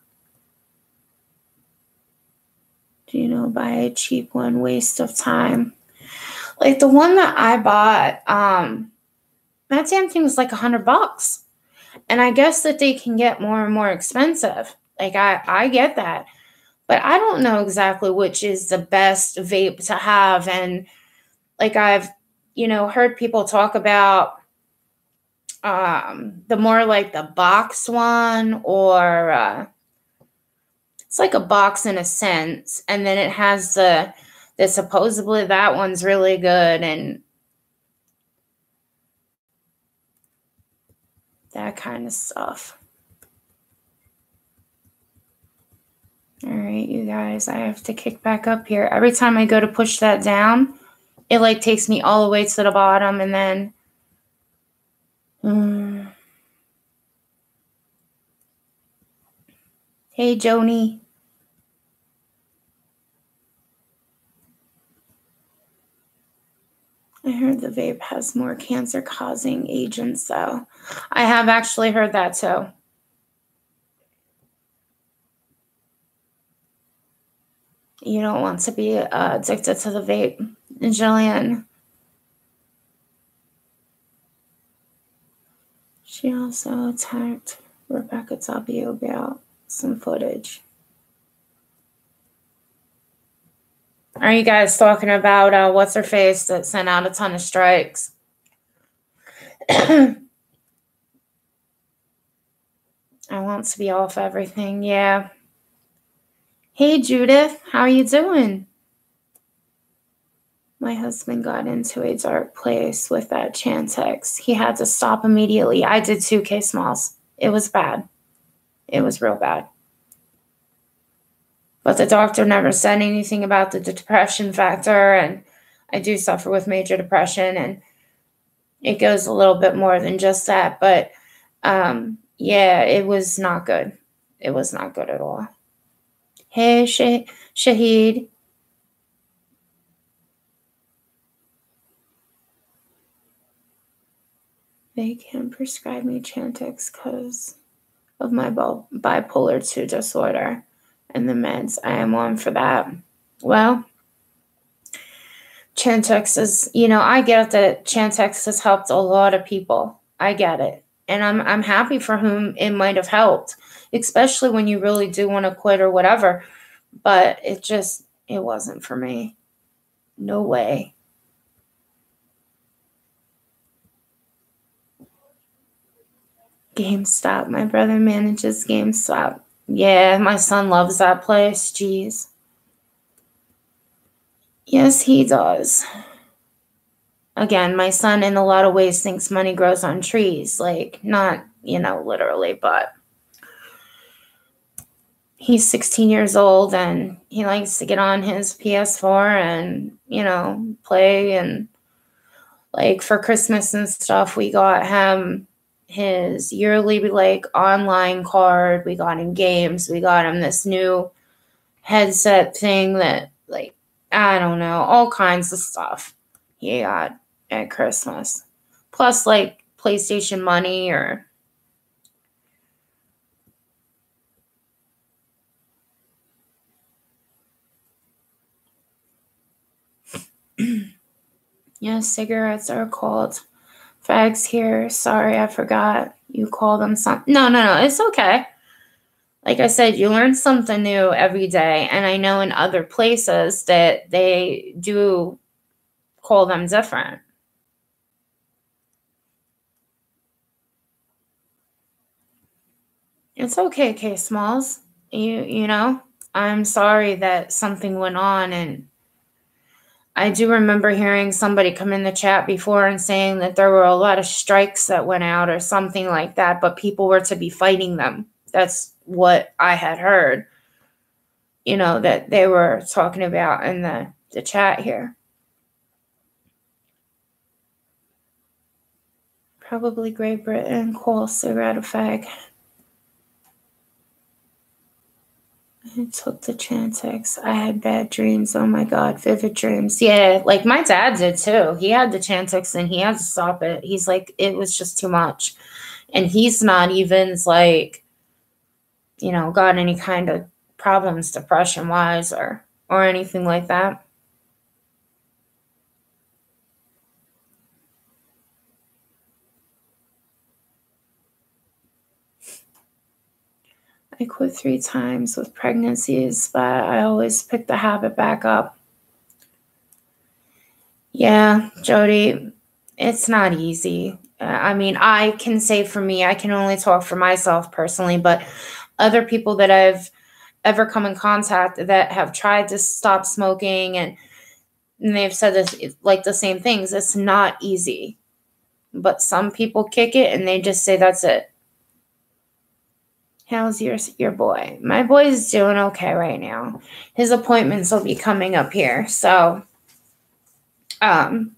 Buy a cheap one, waste of time. Like the one that I bought, that damn thing was like $100. And I guess that they can get more and more expensive. Like, I get that. But I don't know exactly which is the best vape to have. And like, I've, heard people talk about the more like the box one, or it's like a box in a sense. And then it has the supposedly that one's really good and that kind of stuff. All right, you guys, I have to kick back up here. Every time I go to push that down, it like takes me all the way to the bottom, and then hey, Joni. I heard the vape has more cancer-causing agents, though. I have actually heard that, too. You don't want to be addicted to the vape, Jillian. She also attacked Rebecca W. about some footage. Are you guys talking about what's her face that sent out a ton of strikes? I want to be off everything. Yeah. Hey, Judith, how are you doing? My husband got into a dark place with that Chantix. He had to stop immediately. I did too, K Smalls. It was bad. It was real bad. But the doctor never said anything about the depression factor, and I do suffer with major depression, and it goes a little bit more than just that. But yeah, it was not good. It was not good at all. Hey, Shahid. They can't prescribe me Chantix because of my bipolar 2 disorder and the meds I am on for that. Well, Chantix is, I get that Chantix has helped a lot of people. I get it. And I'm happy for whom it might have helped, especially when you really do want to quit or whatever. But it wasn't for me. No way. GameStop. My brother manages GameStop. Yeah, my son loves that place. Jeez. Yes, he does. Again, my son in a lot of ways thinks money grows on trees. Like, not, literally, but he's 16 years old and he likes to get on his PS4 and, play. And like for Christmas and stuff, we got him his yearly like online card. We got him games. We got him this new headset thing that like, I don't know, all kinds of stuff he got at Christmas. Plus like PlayStation money or yeah, cigarettes are called fags here. Sorry, I forgot. You call them something. No, it's okay. Like I said, you learn something new every day. And I know in other places that they do call them different. It's okay, K Smalls. I'm sorry that something went on, and I do remember hearing somebody come in the chat before and saying that there were a lot of strikes that went out or something like that, but people were to be fighting them. That's what I had heard, that they were talking about in the chat here. Probably Great Britain, cool cigarette effect. I took the Chantix. I had bad dreams. Oh my God, vivid dreams. Yeah, like my dad did too. He had the Chantix and he had to stop it. He's like, it was just too much. And he's not even like, got any kind of problems depression wise or anything like that. I quit 3 times with pregnancies, but I always pick the habit back up. Yeah, Jody, it's not easy. I mean, I can say for me, I can only talk for myself personally, but other people that I've ever come in contact that have tried to stop smoking and they've said this, like the same things. It's not easy, but some people kick it and they just say that's it. How's your boy? My boy's doing okay right now. His appointments will be coming up here, so finally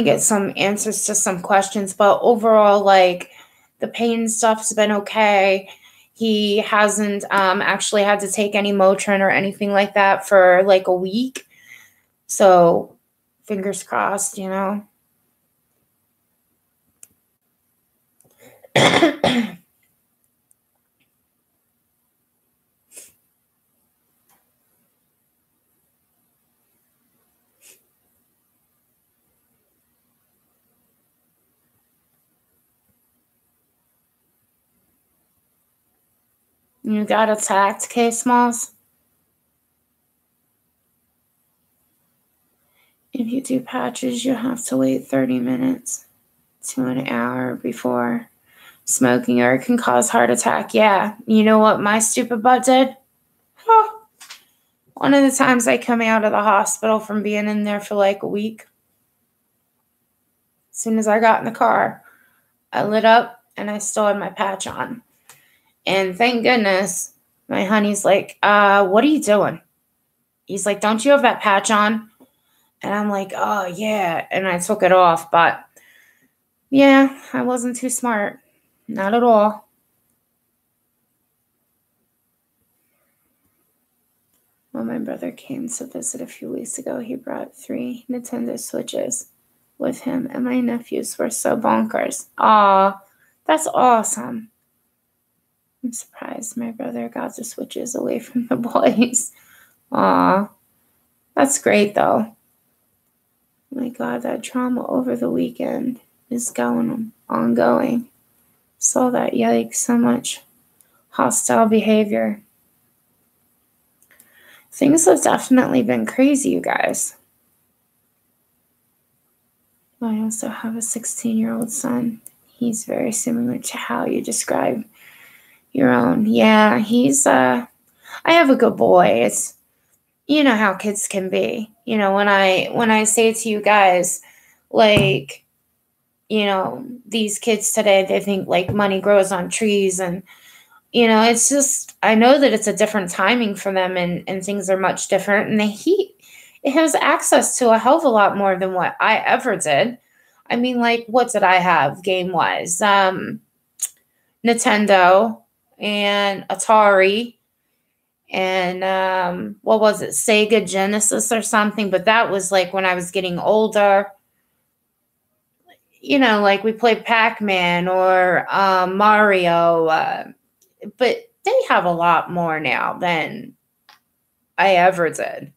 get some answers to some questions. But overall, like the pain stuff's been okay. He hasn't actually had to take any Motrin or anything like that for like a week. So fingers crossed, you know. You got attacked, K Smalls? If you do patches, you have to wait 30 minutes to an hour before smoking, or it can cause heart attack. Yeah. You know what my stupid butt did? Huh. One of the times I come out of the hospital from being in there for like a week, as soon as I got in the car, I lit up and I still had my patch on. And thank goodness, my honey's like, what are you doing? He's like, don't you have that patch on? And I'm like, oh, yeah. And I took it off. But yeah, I wasn't too smart. Not at all. When my brother came to visit a few weeks ago, he brought 3 Nintendo Switches with him, and my nephews were so bonkers. Aw, that's awesome. I'm surprised my brother got the Switches away from the boys. Aw, that's great, though. My God, that trauma over the weekend is ongoing. Saw that, yikes, so much hostile behavior. Things have definitely been crazy, you guys. I also have a 16-year-old son. He's very similar to how you describe your own. Yeah, I have a good boy. It's, you know how kids can be. You know, when I say to you guys, like, you know, these kids today, they think like money grows on trees, and you know, it's just, I know that it's a different timing for them, and things are much different, and it has access to a hell of a lot more than what I ever did. I mean, like, what did I have game wise? Nintendo and Atari and what was it, Sega Genesis or something, but that was like when I was getting older. You know, like we played Pac-Man or Mario, but they have a lot more now than I ever did.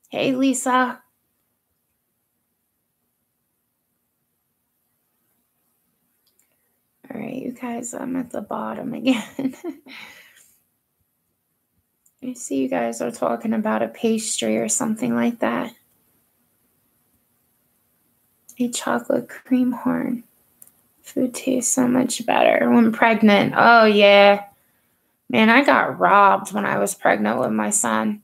Hey, Lisa. All right, you guys, I'm at the bottom again. I see you guys are talking about a pastry or something like that. A chocolate cream horn. Food tastes so much better when pregnant. Oh, yeah. Man, I got robbed when I was pregnant with my son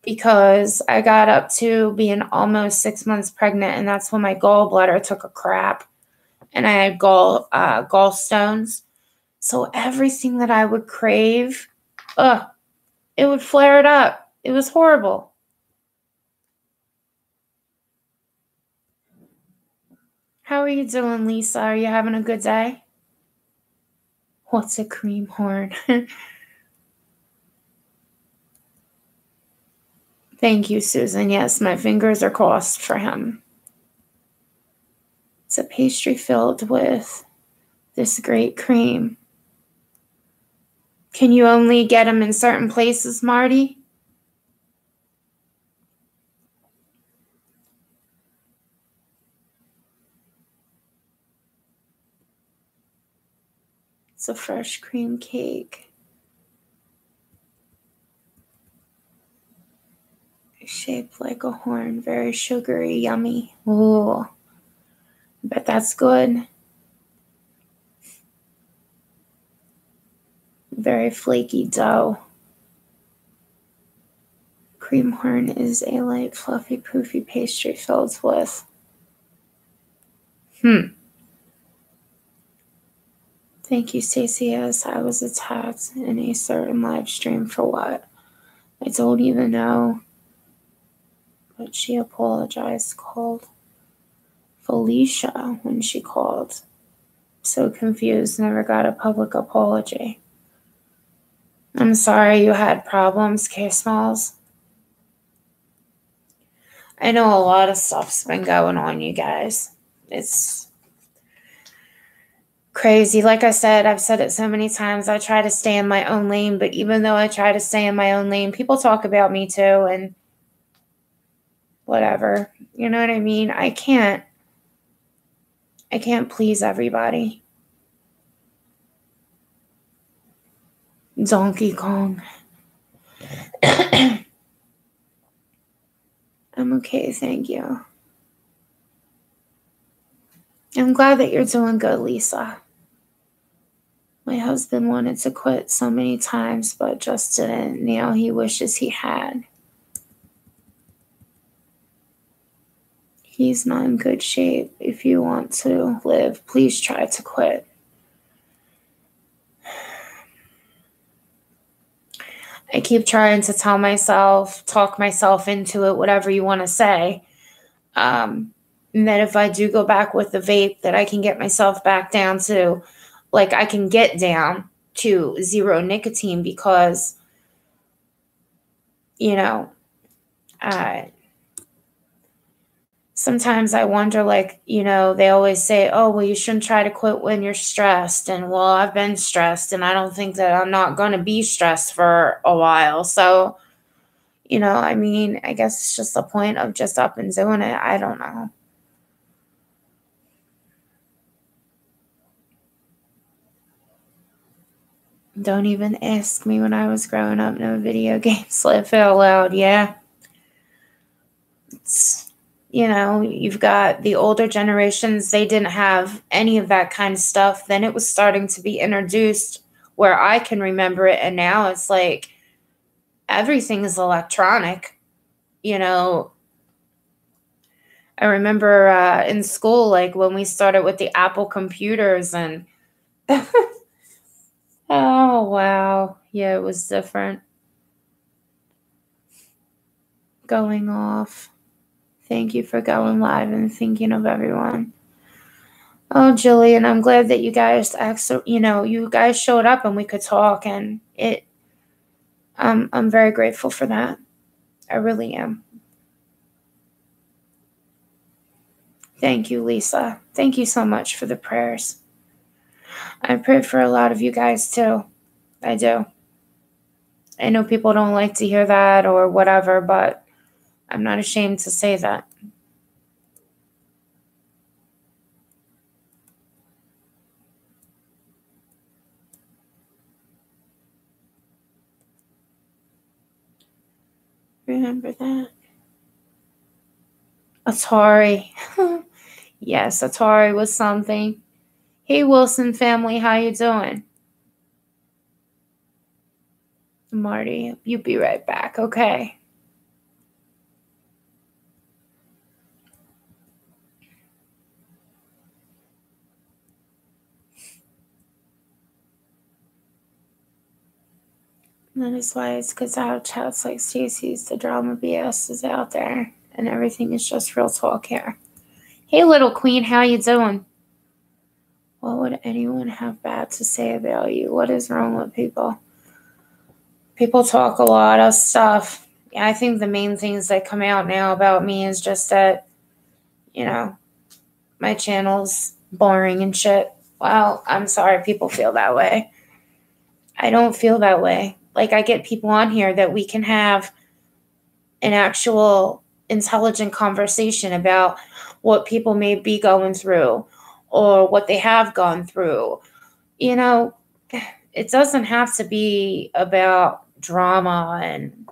because I got up to being almost 6 months pregnant, and that's when my gallbladder took a crap, and I had gallstones. So everything that I would crave, it would flare it up. It was horrible. How are you doing, Lisa? Are you having a good day? What's a cream horn? Thank you, Susan. Yes, my fingers are crossed for him. It's a pastry filled with this great cream. Can you only get them in certain places, Marty? It's a fresh cream cake. Shaped like a horn, very sugary, yummy. Ooh, bet that's good. Very flaky dough. Cream horn is a light, fluffy, poofy pastry filled with. Thank you, Stacey, as I was attacked in a certain live stream for what? I don't even know. But she apologized, called Felicia when she called. So confused, never got a public apology. I'm sorry you had problems, K-Smalls. I know a lot of stuff's been going on, you guys. It's crazy. Like I said, I've said it so many times, I try to stay in my own lane, but even though I try to stay in my own lane, people talk about me too, and whatever. You know what I mean? I can't please everybody. Donkey Kong. I'm okay, thank you. I'm glad that you're doing good, Lisa. My husband wanted to quit so many times, but just didn't. Now he wishes he had. He's not in good shape. If you want to live, please try to quit. I keep trying to tell myself, talk myself into it, whatever you want to say. And that if I do go back with the vape, that I can get myself back down to, like, I can get down to 0 nicotine because, you know, sometimes I wonder, like, you know, they always say, oh, well, you shouldn't try to quit when you're stressed. And, well, I've been stressed, and I don't think that I'm not going to be stressed for a while. So, you know, I mean, I guess it's just the point of just up and doing it. I don't know. Don't even ask me when I was growing up. No video games. Laugh out loud. Yeah. It's, you know, you've got the older generations. They didn't have any of that kind of stuff. Then it was starting to be introduced where I can remember it. And now it's like everything is electronic. You know, I remember in school, like when we started with the Apple computers and oh, wow. Yeah, it was different. Going off. Thank you for going live and thinking of everyone. Oh, Jillian, I'm glad that you guys you guys showed up and we could talk, and I'm very grateful for that. I really am. Thank you, Lisa. Thank you so much for the prayers. I pray for a lot of you guys too. I do. I know people don't like to hear that or whatever, but I'm not ashamed to say that. Remember that? Atari. Yes, Atari was something. Hey, Wilson family, how you doing? Marty, you be right back, okay? That is why it's because our chats like Stacey's, the drama BS is out there, and everything is just real talk here. Hey, little queen, how you doing? What would anyone have bad to say about you? What is wrong with people? People talk a lot of stuff. Yeah, I think the main things that come out now about me is just that, you know, my channel's boring and shit. Well, I'm sorry people feel that way. I don't feel that way. Like, I get people on here that we can have an actual intelligent conversation about what people may be going through or what they have gone through. You know, it doesn't have to be about drama and,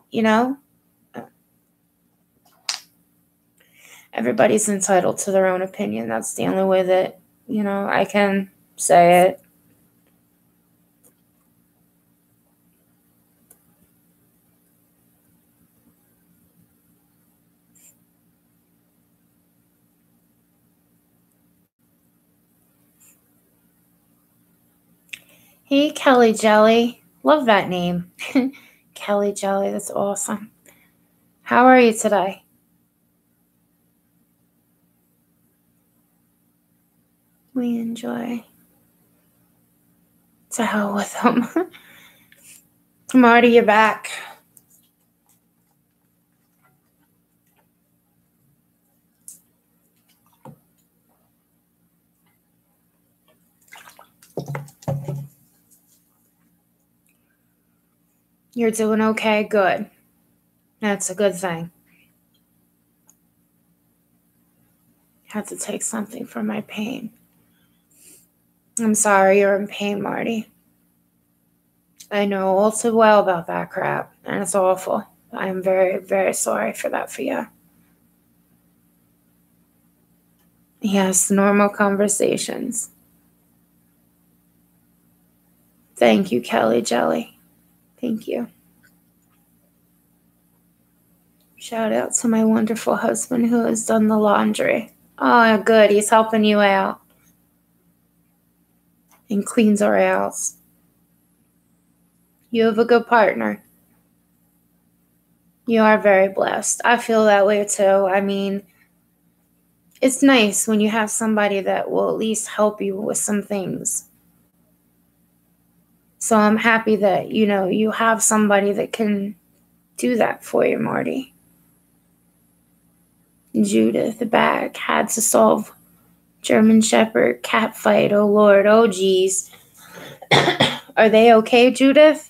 everybody's entitled to their own opinion. That's the only way that, I can say it. Hey, Kelly Jelly. Love that name. Kelly Jelly, that's awesome. How are you today? We enjoy. To hell with them. Marty, you're back. You're doing okay? Good. That's a good thing. I had to take something for my pain. I'm sorry you're in pain, Marty. I know all too well about that crap, and it's awful. I am very, very sorry for that for you. Yes, normal conversations. Thank you, Kelly Jelly. Thank you. Shout out to my wonderful husband who has done the laundry. Oh, good. He's helping you out and cleans our house. You have a good partner. You are very blessed. I feel that way too. I mean, it's nice when you have somebody that will at least help you with some things. So I'm happy that, you have somebody that can do that for you, Marty. Judith, the bag, had to solve German Shepherd cat fight. Oh, Lord. Oh, geez. Are they okay, Judith?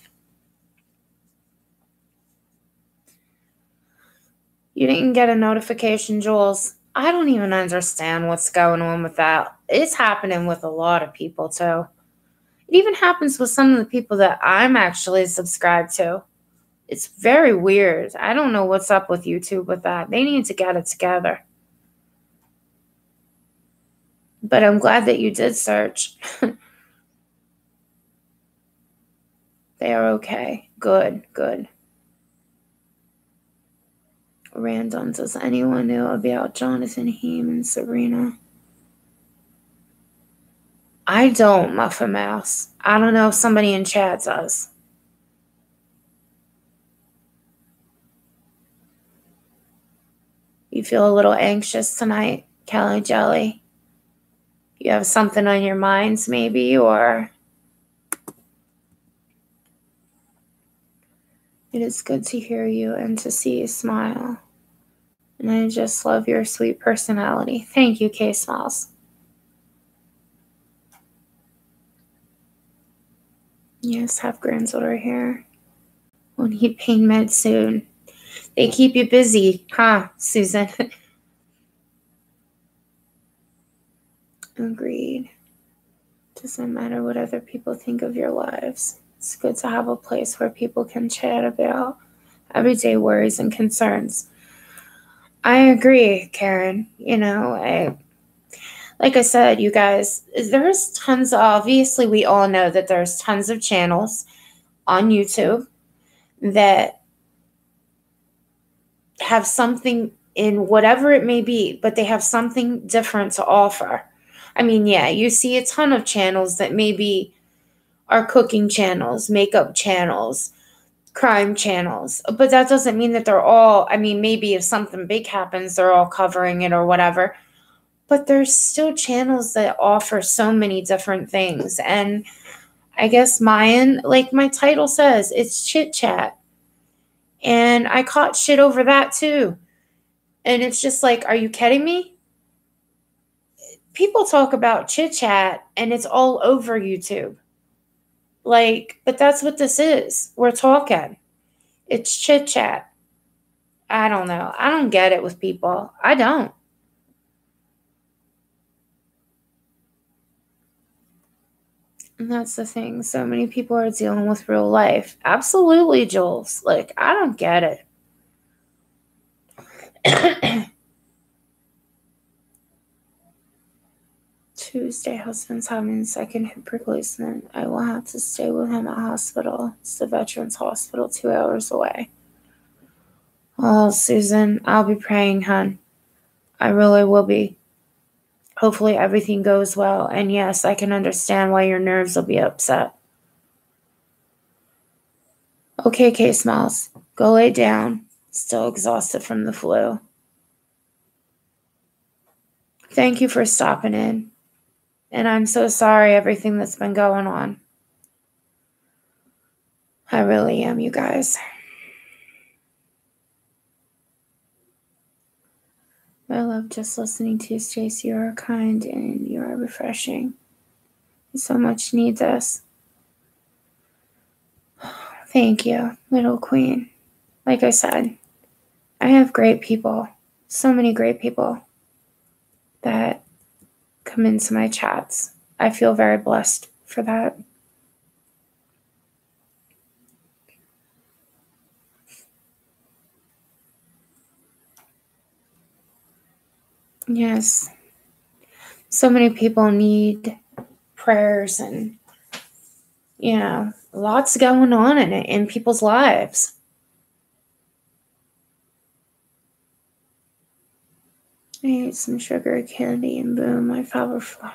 You didn't get a notification, Jules. I don't even understand what's going on with that. It's happening with a lot of people, too. It even happens with some of the people that I'm actually subscribed to. It's very weird. I don't know what's up with YouTube with that. They need to get it together. But I'm glad that you did search. They are okay. Good, good. Random, does anyone know about Jonathan Heim and Sabrina? I don't, Muffin Mouse. I don't know if somebody in chat does. You feel a little anxious tonight, Kelly Jelly? You have something on your minds, maybe, or... It is good to hear you and to see you smile. And I just love your sweet personality. Thank you, K-Smiles. Yes, have granddaughter here. We'll need pain meds soon. They keep you busy, huh, Susan? Agreed. Doesn't matter what other people think of your lives. It's good to have a place where people can chat about everyday worries and concerns. I agree, Karen. Like I said, you guys, there's tons obviously we all know that there's tons of channels on YouTube that have something in whatever it may be, but they have something different to offer. I mean, yeah, you see a ton of channels that maybe are cooking channels, makeup channels, crime channels, but that doesn't mean that they're all, maybe if something big happens, they're all covering it or whatever. But there's still channels that offer so many different things. And I guess mine, like my title says, it's chit chat. And I caught shit over that too. And it's just like, are you kidding me? People talk about chit chat and it's all over YouTube. But that's what this is. We're talking. It's chit chat. I don't know. I don't get it with people. I don't. And that's the thing. So many people are dealing with real life. Absolutely, Jules. Like, I don't get it. Tuesday, husband's having second hip replacement. I will have to stay with him at hospital. It's the Veterans Hospital 2 hours away. Oh, Susan, I'll be praying, hon. I really will be. Hopefully everything goes well. And yes, I can understand why your nerves will be upset. Okay, K Smiles, go lay down. Still exhausted from the flu. Thank you for stopping in. And I'm so sorry everything that's been going on. I really am, you guys. I love just listening to you, Stacey. You are kind and you are refreshing. You so much need this. Thank you, little queen. Like I said, I have great people. So many great people that come into my chats. I feel very blessed for that. Yes. So many people need prayers and, lots going on in people's lives. I ate some sugar candy and boom, my favorite flower.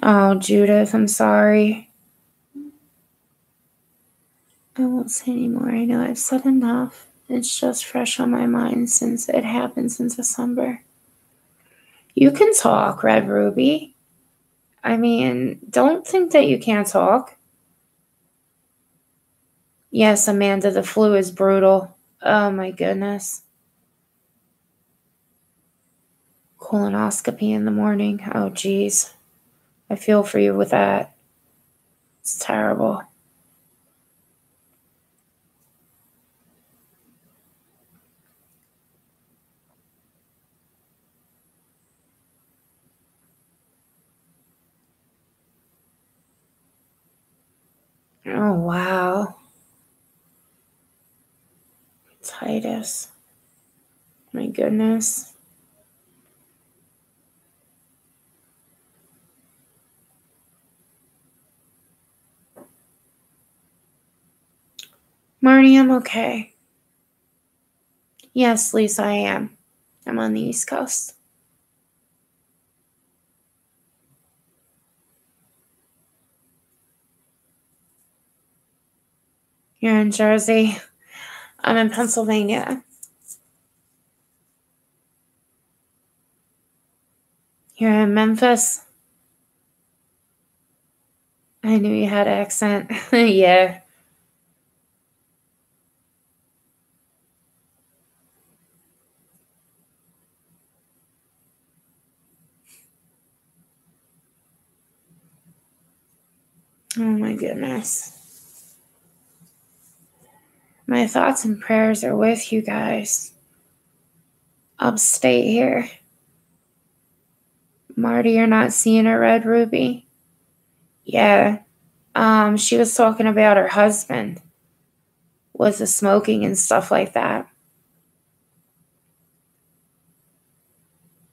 Oh, Judith, I'm sorry. I won't say anymore. I know I've said enough. It's just fresh on my mind since it happens in December. You can talk, Red Ruby. I mean, don't think that you can't talk. Yes, Amanda, the flu is brutal. Oh my goodness. Colonoscopy in the morning. Oh geez. I feel for you with that. It's terrible. Oh wow. Titus. My goodness. Marnie, I'm okay. Yes, Lisa, I am. I'm on the East Coast. You're in Jersey. I'm in Pennsylvania. You're in Memphis. I knew you had an accent. Yeah. Oh my goodness. My thoughts and prayers are with you guys. Upstate here. Marty, you're not seeing a Red Ruby? Yeah. She was talking about her husband with the smoking and stuff like that.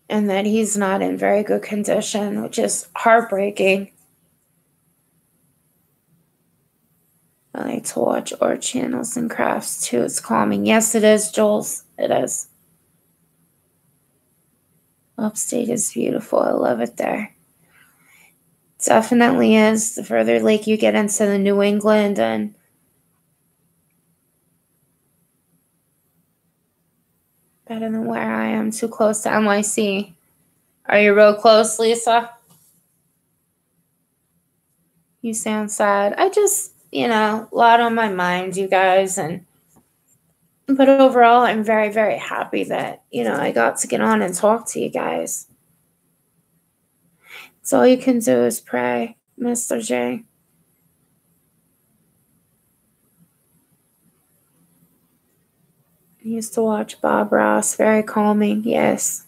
And that he's not in very good condition, which is heartbreaking. I like to watch art channels and crafts too. It's calming. Yes, it is, Jules. It is. Upstate is beautiful. I love it there. Definitely is. The further like you get into the New England and better than where I am, too close to NYC. Are you real close, Lisa? You sound sad. I just, a lot on my mind, you guys, but overall I'm very, very happy that, I got to get on and talk to you guys. So all you can do is pray, Mr. J. I used to watch Bob Ross, very calming, yes.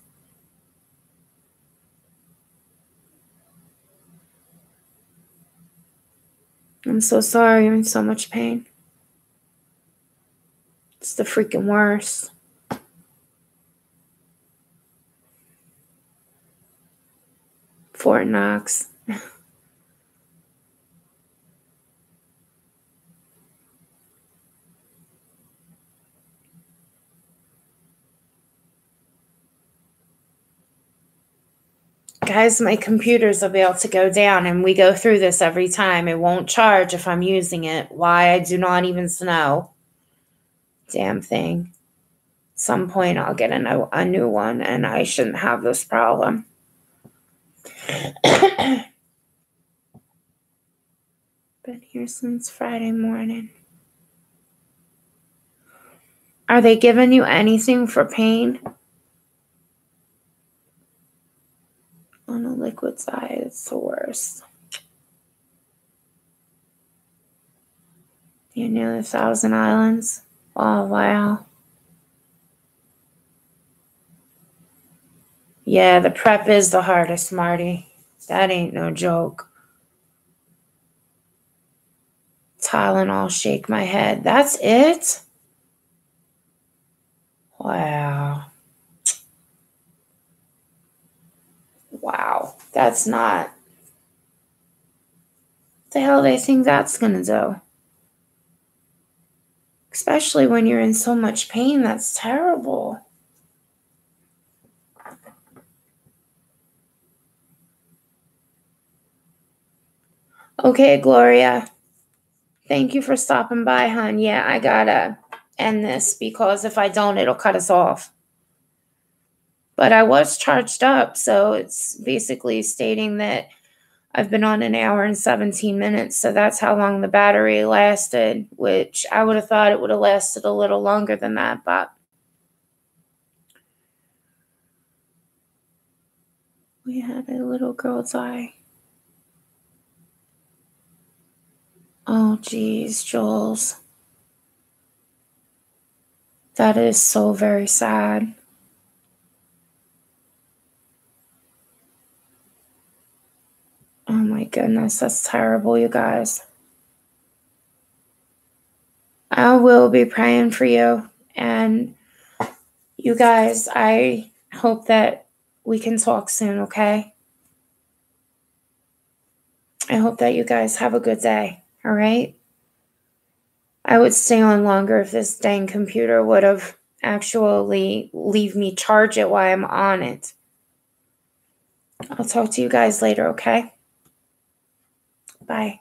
I'm so sorry you're in so much pain. It's the freaking worst. Fort Knox. Guys, my computer's about to go down, and we go through this every time. It won't charge if I'm using it. Why, I do not even know. Damn thing. At some point, I'll get a new one, and I shouldn't have this problem. Been here since Friday morning. Are they giving you anything for pain? On a liquid side, it's the worst. You're near 1,000 islands. Oh, wow. Yeah, the prep is the hardest, Marty. That ain't no joke. Tylenol, shake my head. That's it? Wow. Wow. That's not. What the hell do they think that's going to do? Especially when you're in so much pain. That's terrible. Okay, Gloria. Thank you for stopping by, hon. Yeah, I gotta end this because if I don't, it'll cut us off. But I was charged up, so it's basically stating that I've been on 1 hour and 17 minutes, so that's how long the battery lasted, which I would have thought it would have lasted a little longer than that, but we had a little girl die. Oh, geez, Jules. That is so very sad. Oh my goodness, that's terrible, you guys. I will be praying for you. And you guys, I hope that we can talk soon, okay? I hope that you guys have a good day, all right? I would stay on longer if this dang computer would have actually leave me charge it while I'm on it. I'll talk to you guys later, okay? Bye.